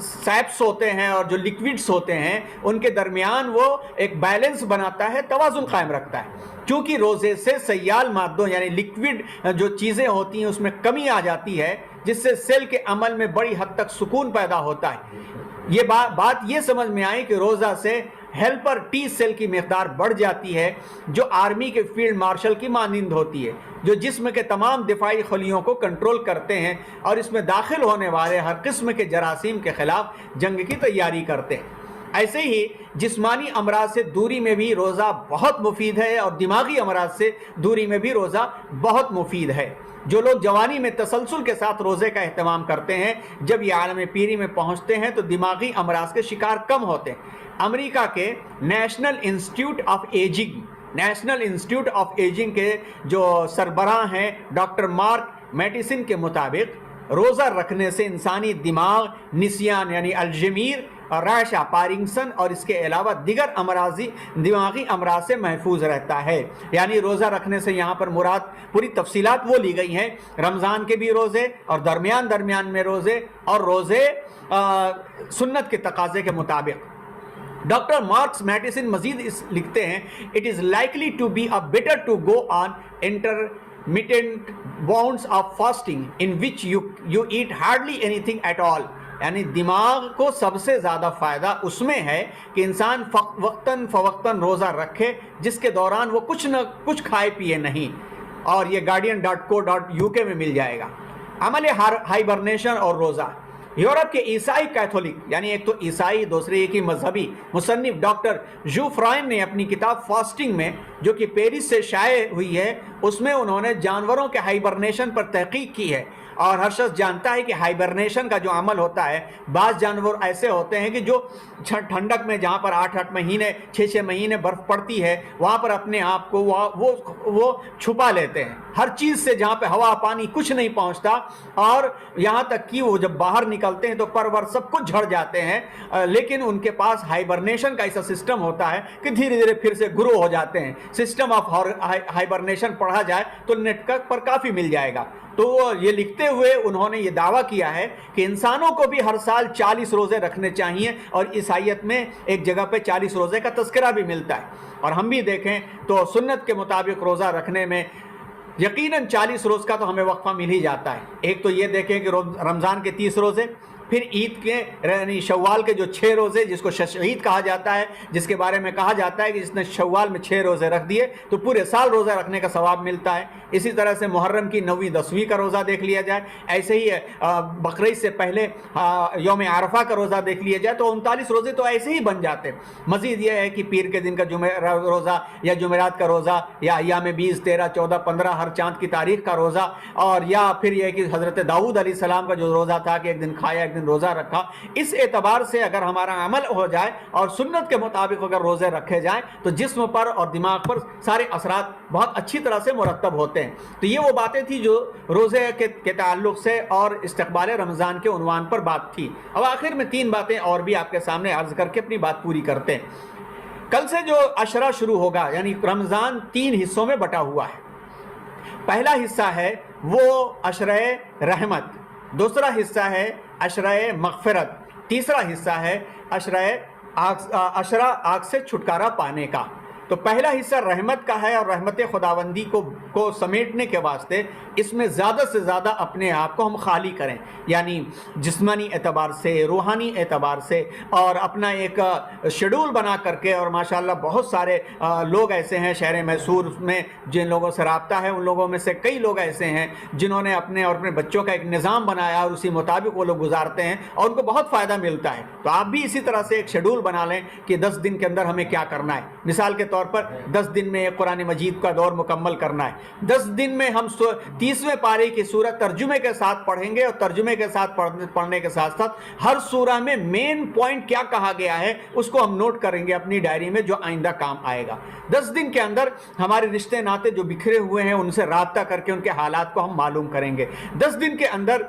سیپس ہوتے ہیں اور جو لیکوڈز ہوتے ہیں ان کے درمیان وہ ایک بیلنس بناتا ہے، توازن قائم رکھتا ہے۔ چونکہ روزے سے سیال مادوں یعنی لیکوڈ جو چیزیں ہوتی ہیں اس میں کمی آ جاتی ہے، جس سے سیل کے عمل میں بڑی حد تک سکون پیدا ہوتا ہے۔ یہ بات یہ سمجھ میں آئی کہ روزہ سے ہیلپر ٹی سیل کی مقدار بڑھ جاتی ہے، جو آرمی کے فیلڈ مارشل کی مانند ہوتی ہے، جو جسم کے تمام دفاعی خلیوں کو کنٹرول کرتے ہیں اور اس میں داخل ہونے والے ہر قسم کے جراثیم کے خلاف جنگ کی تیاری کرتے ہیں۔ ایسے ہی جسمانی امراض سے دوری میں بھی روزہ بہت مفید ہے اور دماغی امراض سے دوری میں بھی روزہ بہت مفید ہے۔ جو لوگ جوانی میں تسلسل کے ساتھ روزے کا اہتمام کرتے ہیں، جب یہ عالم پیری میں پہنچتے ہیں تو دماغی امراض کے شکار کم ہوتے ہیں۔ امریکہ کے نیشنل انسٹیٹیوٹ آف ایجنگ کے جو سربراہ ہیں ڈاکٹر مارک میٹیسن کے مطابق روزہ رکھنے سے انسانی دماغ نسیان یعنی الزائمر، رائشہ، پارکنسن اور اس کے علاوہ دیگر دماغی امراض سے محفوظ رہتا ہے۔ یعنی روزہ رکھنے سے یہاں پر مراد پوری تفصیلات وہ لی گئی ہیں، رمضان کے بھی روزے اور درمیان میں روزے اور روزے سنت کے تقاضے کے مطابق۔ ڈاکٹر مارکس میٹیسن مزید لکھتے ہیں it is likely to be a better to go on intermittent bounds of fasting in which you eat hardly anything at all، یعنی دماغ کو سب سے زیادہ فائدہ اس میں ہے کہ انسان وقتاً فوقتاً روزہ رکھے جس کے دوران وہ کچھ نہ کچھ کھائے پیے نہیں، اور یہ guardian.co.uk میں مل جائے گا۔ عمل ہائبرنیشن اور روزہ۔ یورپ کے عیسائی کیتھولک یعنی ایک تو عیسائی دوسرے ایک ہی مذہبی مصنف ڈاکٹر جو فرائن نے اپنی کتاب فاسٹنگ میں جو کہ پیرس سے شائع ہوئی ہے اس میں انہوں نے جانوروں کے ہائبرنیشن پر تحقیق کی ہے اور ہر شخص جانتا ہے کہ ہائبرنیشن کا جو عمل ہوتا ہے، بعض جانور ایسے ہوتے ہیں کہ جو ٹھنڈک میں جہاں پر 8 مہینے 6 مہینے برف پڑتی ہے وہاں پر اپنے آپ کو وہ چھپا لیتے ہیں ہر چیز سے، جہاں پہ ہوا پانی کچھ نہیں پہنچتا، اور یہاں تک کہ وہ جب باہر نکلتے ہیں تو پرور سب کچھ جھڑ جاتے ہیں، لیکن ان کے پاس ہائبرنیشن کا ایسا سسٹم ہوتا ہے کہ دھیرے دھیرے پھر سے گرو ہو جاتے ہیں۔ سسٹم آف ہائبرنیشن پڑھا جائے تو نیٹ پر کافی مل جائے گا۔ تو وہ یہ لکھتے ہوئے انہوں نے یہ دعویٰ کیا ہے کہ انسانوں کو بھی ہر سال 40 روزے رکھنے چاہیے، اور عیسائیت میں ایک جگہ پہ 40 روزے کا تذکرہ بھی ملتا ہے۔ اور ہم بھی دیکھیں تو سنت کے مطابق روزہ رکھنے میں یقیناً 40 روز کا تو ہمیں وقفہ مل ہی جاتا ہے۔ ایک تو یہ دیکھیں کہ رمضان کے 30 روزے، پھر عید کے یعنی شوال کے جو 6 روزے جس کو عید کہا جاتا ہے، جس کے بارے میں کہا جاتا ہے کہ جس نے شوال میں 6 روزے رکھ دیے تو پورے سال روزہ رکھنے کا ثواب ملتا ہے۔ اسی طرح سے محرم کی 9ویں 10ویں کا روزہ دیکھ لیا جائے، ایسے ہی بقرعید سے پہلے یوم عرفہ کا روزہ دیکھ لیا جائے تو 39 روزے تو ایسے ہی بن جاتے۔ مزید یہ ہے کہ پیر کے دن کا روزہ یا جمعرات کا روزہ یا ایام 20 13 14 15 ہر چاند کی تاریخ کا روزہ، اور یا پھر یہ کہ حضرت داؤد علیہ السلام کا جو روزہ تھا کہ ایک دن کھایا ایک دن روزہ رکھا۔ اس اعتبار سے اگر ہمارا عمل ہو جائے اور سنت کے مطابق اگر روزے رکھے جائیں تو جسم پر اور دماغ پر سارے اثرات بہت اچھی طرح سے مرتب ہوتے ہیں۔ تو یہ وہ باتیں تھی جو روزے کے تعلق سے اور استقبال رمضان کے عنوان پر بات تھی۔ اب آخر میں 3 باتیں اور بھی آپ کے سامنے عرض کر کے اپنی بات پوری کرتے ہیں۔ کل سے جو عشرہ شروع ہوگا، یعنی رمضان 3 حصوں میں بٹا ہوا ہے۔ پہلا حصہ ہے وہ عشرہ رحمت، دوسرا حصہ ہے عشرہ مغفرت، تیسرا حصہ ہے عشرہ آگ سے چھٹکارا پانے کا۔ تو پہلا حصہ رحمت کا ہے، اور رحمت خداوندی کو سمیٹنے کے واسطے اس میں زیادہ سے زیادہ اپنے آپ کو ہم خالی کریں، یعنی جسمانی اعتبار سے، روحانی اعتبار سے، اور اپنا ایک شیڈول بنا کر کے۔ اور ماشاءاللہ بہت سارے لوگ ایسے ہیں شہر میسور میں جن لوگوں سے رابطہ ہے، ان لوگوں میں سے کئی لوگ ایسے ہیں جنہوں نے اپنے اور اپنے بچوں کا ایک نظام بنایا اور اسی مطابق وہ لوگ گزارتے ہیں اور ان کو بہت فائدہ ملتا ہے۔ تو آپ بھی اسی طرح سے ایک شیڈول بنا لیں کہ 10 دن کے اندر ہمیں کیا کرنا ہے۔ مثال کے طور پر 10 دن میں ایک قرآن مجید کا دور مکمل کرنا ہے۔ 10 دن میں ہم 30ویں پارے کی سورت ترجمے کے ساتھ پڑھیں گے، اور ترجمے کے ساتھ پڑھنے کے ساتھ ساتھ ہر سورہ میں مین پوائنٹ کیا کہا گیا ہے اس کو ہم نوٹ کریں گے اپنی ڈائری میں، جو آئندہ کام آئے گا۔ 10 دن کے اندر ہمارے رشتے ناتے جو بکھرے ہوئے ہیں ان سے رابطہ کر کے ان کے حالات کو ہم معلوم کریں گے۔ 10 دن کے اندر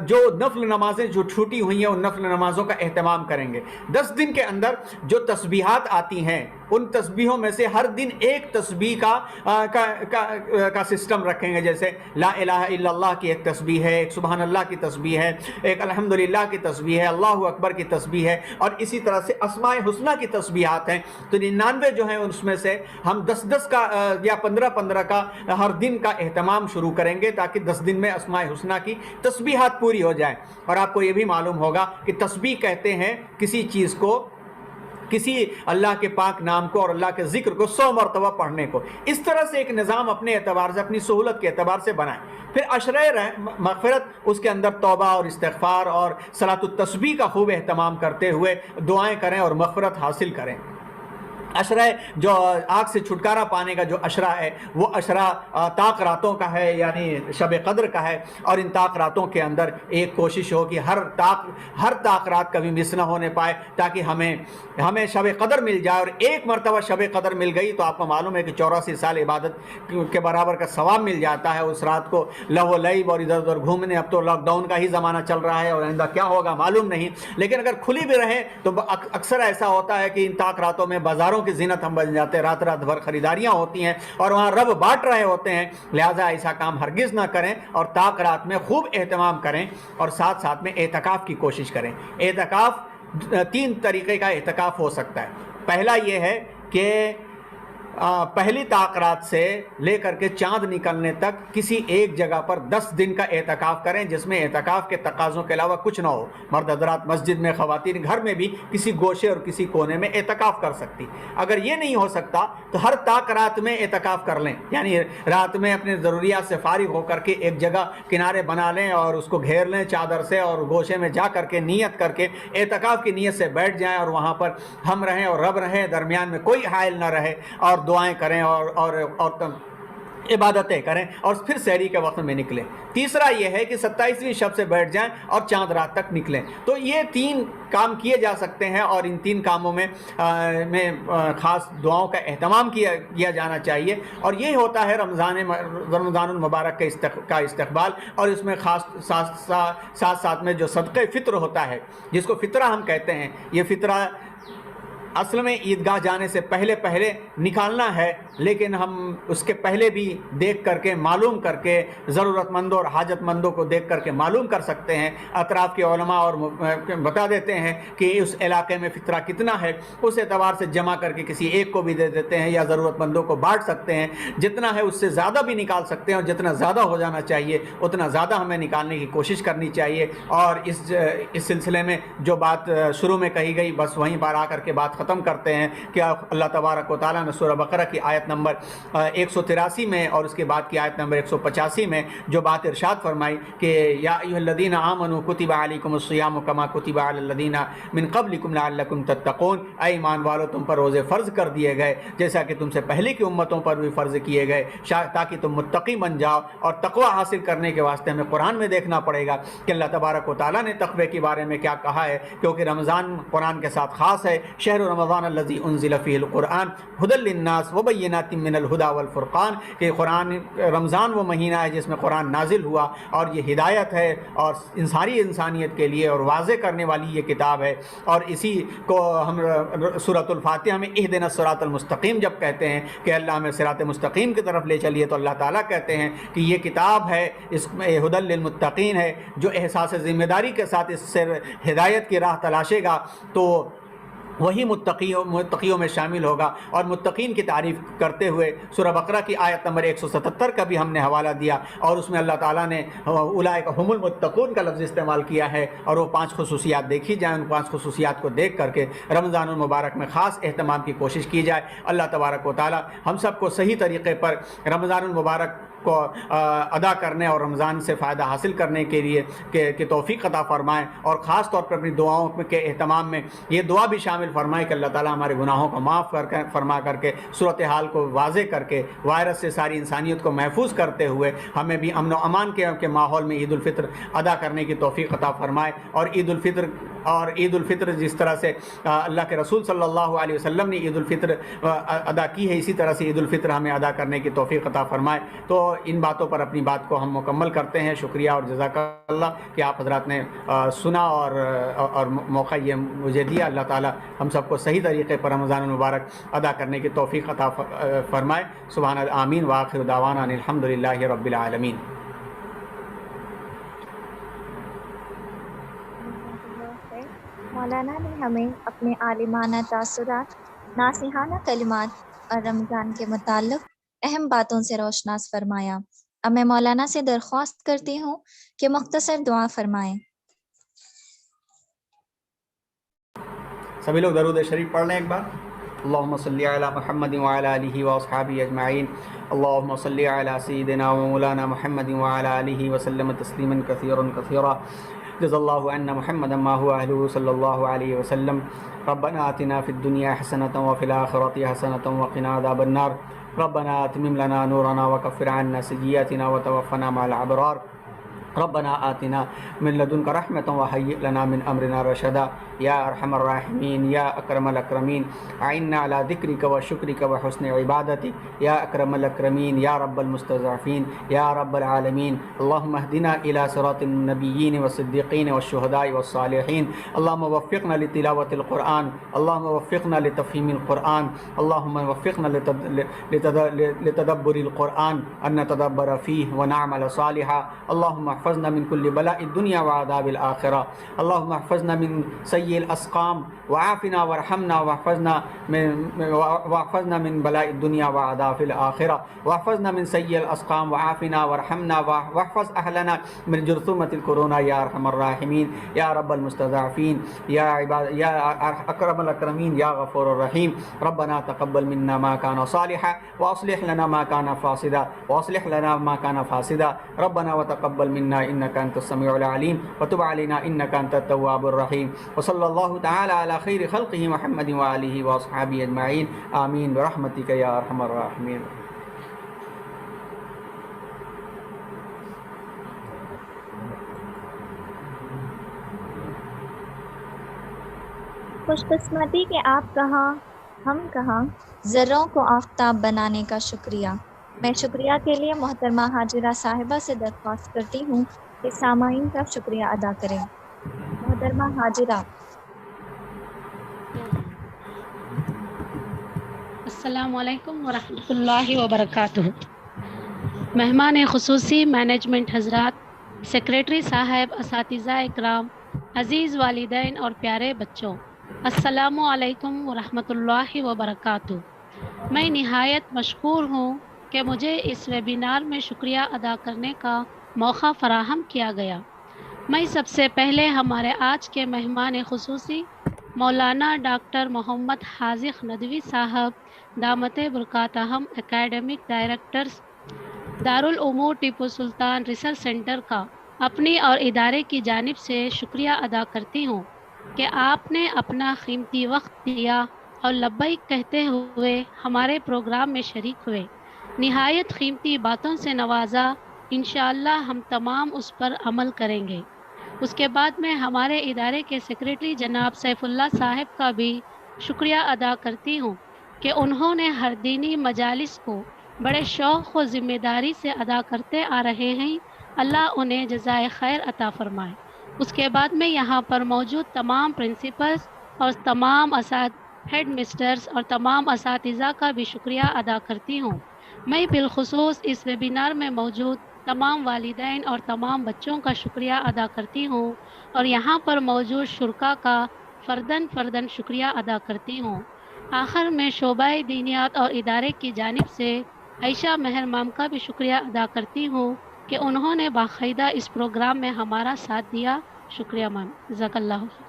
جو نفل نمازیں جو چھوٹی ہوئی ہیں ان نفل نمازوں کا اہتمام کریں گے۔ 10 دن کے اندر جو تسبیحات آتی ہیں ان تسبیحوں میں سے ہر دن ایک تسبیح کا سسٹم رکھیں گے، جیسے لا الہ الا اللہ کی ایک تسبیح ہے، ایک سبحان اللہ کی تسبیح ہے، ایک الحمدللہ کی تسبیح ہے، اللہ اکبر کی تسبیح ہے، اور اسی طرح سے اسماء حسنہ کی تسبیحات ہیں۔ تو 99 جو ہیں اس میں سے ہم 10 کا یا 15 کا ہر دن کا اہتمام شروع کریں گے، تاکہ 10 دن میں اسماء حسنہ کی تسبیحات پوری ہو جائیں۔ اور آپ کو یہ بھی معلوم ہوگا کہ تسبیح کہتے ہیں کسی چیز کو، کسی اللہ کے پاک نام کو اور اللہ کے ذکر کو 100 مرتبہ پڑھنے کو۔ اس طرح سے ایک نظام اپنے اعتبار سے، اپنی سہولت کے اعتبار سے بنائیں۔ پھر عشرہ مغفرت، اس کے اندر توبہ اور استغفار اور صلاۃ التسبیح کا خوب اہتمام کرتے ہوئے دعائیں کریں اور مغفرت حاصل کریں۔ عشرہ جو آگ سے چھٹکارا پانے کا جو عشرہ ہے وہ عشرہ طاق راتوں کا ہے، یعنی شب قدر کا ہے، اور ان طاق راتوں کے اندر ایک کوشش ہو کہ ہر طاق رات کبھی مس نہ ہونے پائے، تاکہ ہمیں شب قدر مل جائے۔ اور ایک مرتبہ شب قدر مل گئی تو آپ کو معلوم ہے کہ 84 سال عبادت کے برابر کا ثواب مل جاتا ہے۔ اس رات کو لہو لعب اور ادھر ادھر گھومنے، اب تو لاک ڈاؤن کا ہی زمانہ چل رہا ہے اور آئندہ کیا ہوگا معلوم نہیں، لیکن اگر کھلی بھی رہے تو اکثر ایسا ہوتا ہے کہ ان طاق راتوں میں بازاروں کی زینت ہم بن جاتے ہیں، رات بھر خریداریاں ہوتی ہیں اور وہاں رب بانٹ رہے ہوتے ہیں۔ لہٰذا ایسا کام ہرگز نہ کریں اور طاق رات میں خوب اہتمام کریں، اور ساتھ ساتھ میں اعتکاف کی کوشش کریں۔ اعتکاف 3 طریقے کا اعتکاف ہو سکتا ہے۔ پہلا یہ ہے کہ پہلی طاق رات سے لے کر کے چاند نکلنے تک کسی ایک جگہ پر 10 دن کا اعتکاف کریں، جس میں اعتکاف کے تقاضوں کے علاوہ کچھ نہ ہو۔ مرد حضرات مسجد میں، خواتین گھر میں بھی کسی گوشے اور کسی کونے میں اعتکاف کر سکتی۔ اگر یہ نہیں ہو سکتا تو ہر طاق رات میں اعتکاف کر لیں، یعنی رات میں اپنے ضروریات سے فارغ ہو کر کے ایک جگہ کنارے بنا لیں اور اس کو گھیر لیں چادر سے، اور گوشے میں جا کر کے نیت کر کے اعتکاف کی نیت سے بیٹھ جائیں، اور وہاں پر ہم رہیں اور رب رہیں، درمیان میں کوئی حائل نہ رہے، اور دعائیں کریں اور عبادتیں کریں اور پھر سحری کے وقت میں نکلیں۔ تیسرا یہ ہے کہ 27ویں شب سے بیٹھ جائیں اور چاند رات تک نکلیں۔ تو یہ 3 کام کیے جا سکتے ہیں اور ان 3 کاموں میں خاص دعاؤں کا اہتمام کیا جانا چاہیے، اور یہ ہوتا ہے رمضان المبارک کا استقبال۔ اور اس میں خاص ساتھ میں جو صدقہ فطر ہوتا ہے، جس کو فطرہ ہم کہتے ہیں، یہ فطرہ اصل میں عیدگاہ جانے سے پہلے نکالنا ہے، لیکن ہم اس کے پہلے بھی دیکھ کر کے معلوم کر کے ضرورت مندوں اور حاجت مندوں کو دیکھ کر کے معلوم کر سکتے ہیں۔ اطراف کے علماء اور بتا دیتے ہیں کہ اس علاقے میں فطرہ کتنا ہے، اس اعتبار سے جمع کر کے کسی ایک کو بھی دے دیتے ہیں یا ضرورت مندوں کو بانٹ سکتے ہیں۔ جتنا ہے اس سے زیادہ بھی نکال سکتے ہیں، اور جتنا زیادہ ہو جانا چاہیے اتنا زیادہ ہمیں نکالنے کی کوشش کرنی چاہیے۔ اور اس سلسلے میں جو بات شروع میں کہی گئی، بس وہیں پر آ کر کے بات ختم کرتے ہیں کہ اللہ تبارک و تعالیٰ نے سورہ بقرہ کی آیت نمبر 183 میں اور اس کے بعد کی آیت نمبر 185 میں جو بات ارشاد فرمائی کہ یا ایھا الذین آمنوا کتب علیکم الصیام کما کتب علی الذین من قبلکم لعلکم تتقون، اے ایمان والو تم پر روزے فرض کر دیے گئے جیسا کہ تم سے پہلے کی امتوں پر بھی فرض کیے گئے، تاکہ تم متقی بن جاؤ۔ اور تقوی حاصل کرنے کے واسطے ہمیں قرآن میں دیکھنا پڑے گا کہ اللہ تبارک و تعالیٰ نے تقوی کے بارے میں کیا کہا ہے، کیونکہ رمضان قرآن کے ساتھ خاص ہے۔ شہر رمضان الذی انزل فیہ القرآن ھدی للناس وبینات من الھدی والفرقان، کہ رمضان وہ مہینہ ہے جس میں قرآن نازل ہوا، اور یہ ہدایت ہے اور ساری انسانیت کے لیے اور واضح کرنے والی یہ کتاب ہے۔ اور اسی کو ہم سورۃ الفاتحہ میں اہدنا الصراط المستقیم جب کہتے ہیں کہ اللہ ہمیں صراط مستقیم کی طرف لے چلیے، تو اللہ تعالیٰ کہتے ہیں کہ یہ کتاب ہے، اس میں ھدی للمتقین ہے۔ جو احساس ذمہ داری کے ساتھ اس سے ہدایت کی راہ تلاشے گا تو وہی متقیوں میں شامل ہوگا۔ اور متقین کی تعریف کرتے ہوئے سورہ بقرہ کی آیت نمبر 177 کا بھی ہم نے حوالہ دیا، اور اس میں اللہ تعالیٰ نے اولئک هم المتقون کا لفظ استعمال کیا ہے، اور وہ 5 خصوصیات دیکھی جائیں۔ ان 5 خصوصیات کو دیکھ کر کے رمضان المبارک میں خاص اہتمام کی کوشش کی جائے۔ اللہ تبارک و تعالیٰ ہم سب کو صحیح طریقے پر رمضان المبارک کو ادا کرنے اور رمضان سے فائدہ حاصل کرنے کے لیے کہ توفیق عطا فرمائیں، اور خاص طور پر اپنی دعاؤں کے اہتمام میں یہ دعا بھی شامل فرمائے کہ اللہ تعالیٰ ہمارے گناہوں کو معاف فرما کر کے صورتحال کو واضح کر کے وائرس سے ساری انسانیت کو محفوظ کرتے ہوئے ہمیں بھی امن و امان کے ماحول میں عید الفطر ادا کرنے کی توفیق عطا فرمائے۔ اور عید الفطر جس طرح سے اللہ کے رسول صلی اللہ علیہ وسلم نے عید الفطر ادا کی ہے، اسی طرح سے عید الفطر ہمیں ادا کرنے کی توفیق عطا فرمائے۔ تو ان باتوں پر اپنی بات کو ہم مکمل کرتے ہیں۔ شکریہ اور جزاک اللہ کہ آپ حضرات نے سنا اور موقع یہ مجھے دیا۔ اللہ تعالیٰ ہم سب کو صحیح طریقے پر رمضان المبارک ادا کرنے کی توفیق عطا فرمائے۔ سبحان آمین وآخر دعوانا ان الحمد للہ رب العالمین۔ مولانا نے ہمیں اپنے عالمانہ تاثرات، ناصحانہ کلمات اور رمضان کے متعلق اہم باتوں سے روشناس فرمایا۔ اب میں مولانا سے درخواست کرتی ہوں کہ مختصر دعا فرمائیں۔ سبھی لوگ درود شریف پڑھ لیں ایک بار۔ اللہم صلی علی محمد وعلی آلہ واصحابہ اجمعین۔ اللہم صلی علی سیدنا و مولانا محمد وعلی آلہ وسلم تسلیما کثیرا کثیرا۔ جزا اللہ عنا محمدا ما هو اہلہ صلی اللہ علیہ وسلم۔ ربنا آتنا فی الدنیا حسنۃ وفی الآخرۃ حسنۃ وقنا عذاب النار۔ ربنا اتمم لنا نورنا وکفر عنا سیئاتنا وتوفنا مع الابرار۔ ربنا آتنا من لدنک رحمۃ وہیئ لنا من امرنا رشدا۔ یا ارحم الراحمین یا اکرم الاکرمین، اعنا علی ذکرک وشکرک وحسن عبادتک یا اکرم الاکرمین یا رب المستضعفین یا رب العالمین۔ اللہم اہدنا الی صراط النبیین والصدیقین والشہداء والصالحین۔ اللہم وفقنا لتلاوۃ القرآن، اللہم وفقنا لتفہیم القرآن، اللہم وفقنا لتدبر القرآن ان نتدبر فیہ ونعمل صالحا۔ اللہم احفظنا من كل بلاء الدنيا وعذاب الآخرة۔ اللهم احفظنا من سيء الأسقام وعافنا وارحمنا واحفظنا من بلاء الدنيا وعذاب الآخرة، واحفظنا من سيء الأسقام وعافنا وارحمنا واحفظ أهلنا من جرثومة الكورونا يا أرحم الراحمين يا رب المستضعفين يا أكرم الأكرمين يا غفور الرحيم۔ ربنا تقبل منا ما كان صالحا وأصلح لنا ما كان فاسدا وأصلح لنا ما كان فاسدا۔ ربنا وتقبل منا إنك أنت السميع العليم وتب علينا إنك أنت التواب الرحيم۔ وصلى الله تعالى على خير خلقه محمد وآله وأصحابه أجمعين، آمين برحمتك يا أرحم الراحمين۔ خوش قسمتی کہ آپ کہاں ہم کہاں ذروں کو آفتاب بنانے کا شکریہ۔ میں شکریہ کے لیے محترمہ حاجرہ صاحبہ سے درخواست کرتی ہوں کہ سامعین کا شکریہ ادا کریں۔ محترمہ حاجرہ۔ السلام علیکم ورحمۃ اللہ وبرکاتہ۔ مہمان خصوصی، مینجمنٹ حضرات، سیکریٹری صاحب، اساتذہ اکرام، عزیز والدین اور پیارے بچوں، السلام علیکم ورحمۃ اللہ وبرکاتہ۔ میں نہایت مشکور ہوں کہ مجھے اس ویبینار میں شکریہ ادا کرنے کا موقع فراہم کیا گیا۔ میں سب سے پہلے ہمارے آج کے مہمان خصوصی مولانا ڈاکٹر محمد حاذق ندوی صاحب دامت برکاتہم، academic directors Darul Uloom Tipu Sultan research centre کا اپنی اور ادارے کی جانب سے شکریہ ادا کرتی ہوں کہ آپ نے اپنا قیمتی وقت دیا اور لبیک کہتے ہوئے ہمارے پروگرام میں شریک ہوئے، نہایت قیمتی باتوں سے نوازا۔ انشاءاللہ ہم تمام اس پر عمل کریں گے۔ اس کے بعد میں ہمارے ادارے کے سیکریٹری جناب سیف اللہ صاحب کا بھی شکریہ ادا کرتی ہوں کہ انہوں نے ہر دینی مجالس کو بڑے شوق و ذمہ داری سے ادا کرتے آ رہے ہیں۔ اللہ انہیں جزائے خیر عطا فرمائے۔ اس کے بعد میں یہاں پر موجود تمام پرنسپلز اور تمام ہیڈ مسٹرز اور تمام اساتذہ کا بھی شکریہ ادا کرتی ہوں۔ میں بالخصوص اس ویبینار میں موجود تمام والدین اور تمام بچوں کا شکریہ ادا کرتی ہوں اور یہاں پر موجود شرکاء کا فرداً شکریہ ادا کرتی ہوں۔ آخر میں شعبہ دینیات اور ادارے کی جانب سے عائشہ مہر مام کا بھی شکریہ ادا کرتی ہوں کہ انہوں نے باقاعدہ اس پروگرام میں ہمارا ساتھ دیا۔ شکریہ میم، جزاک اللہ خیر۔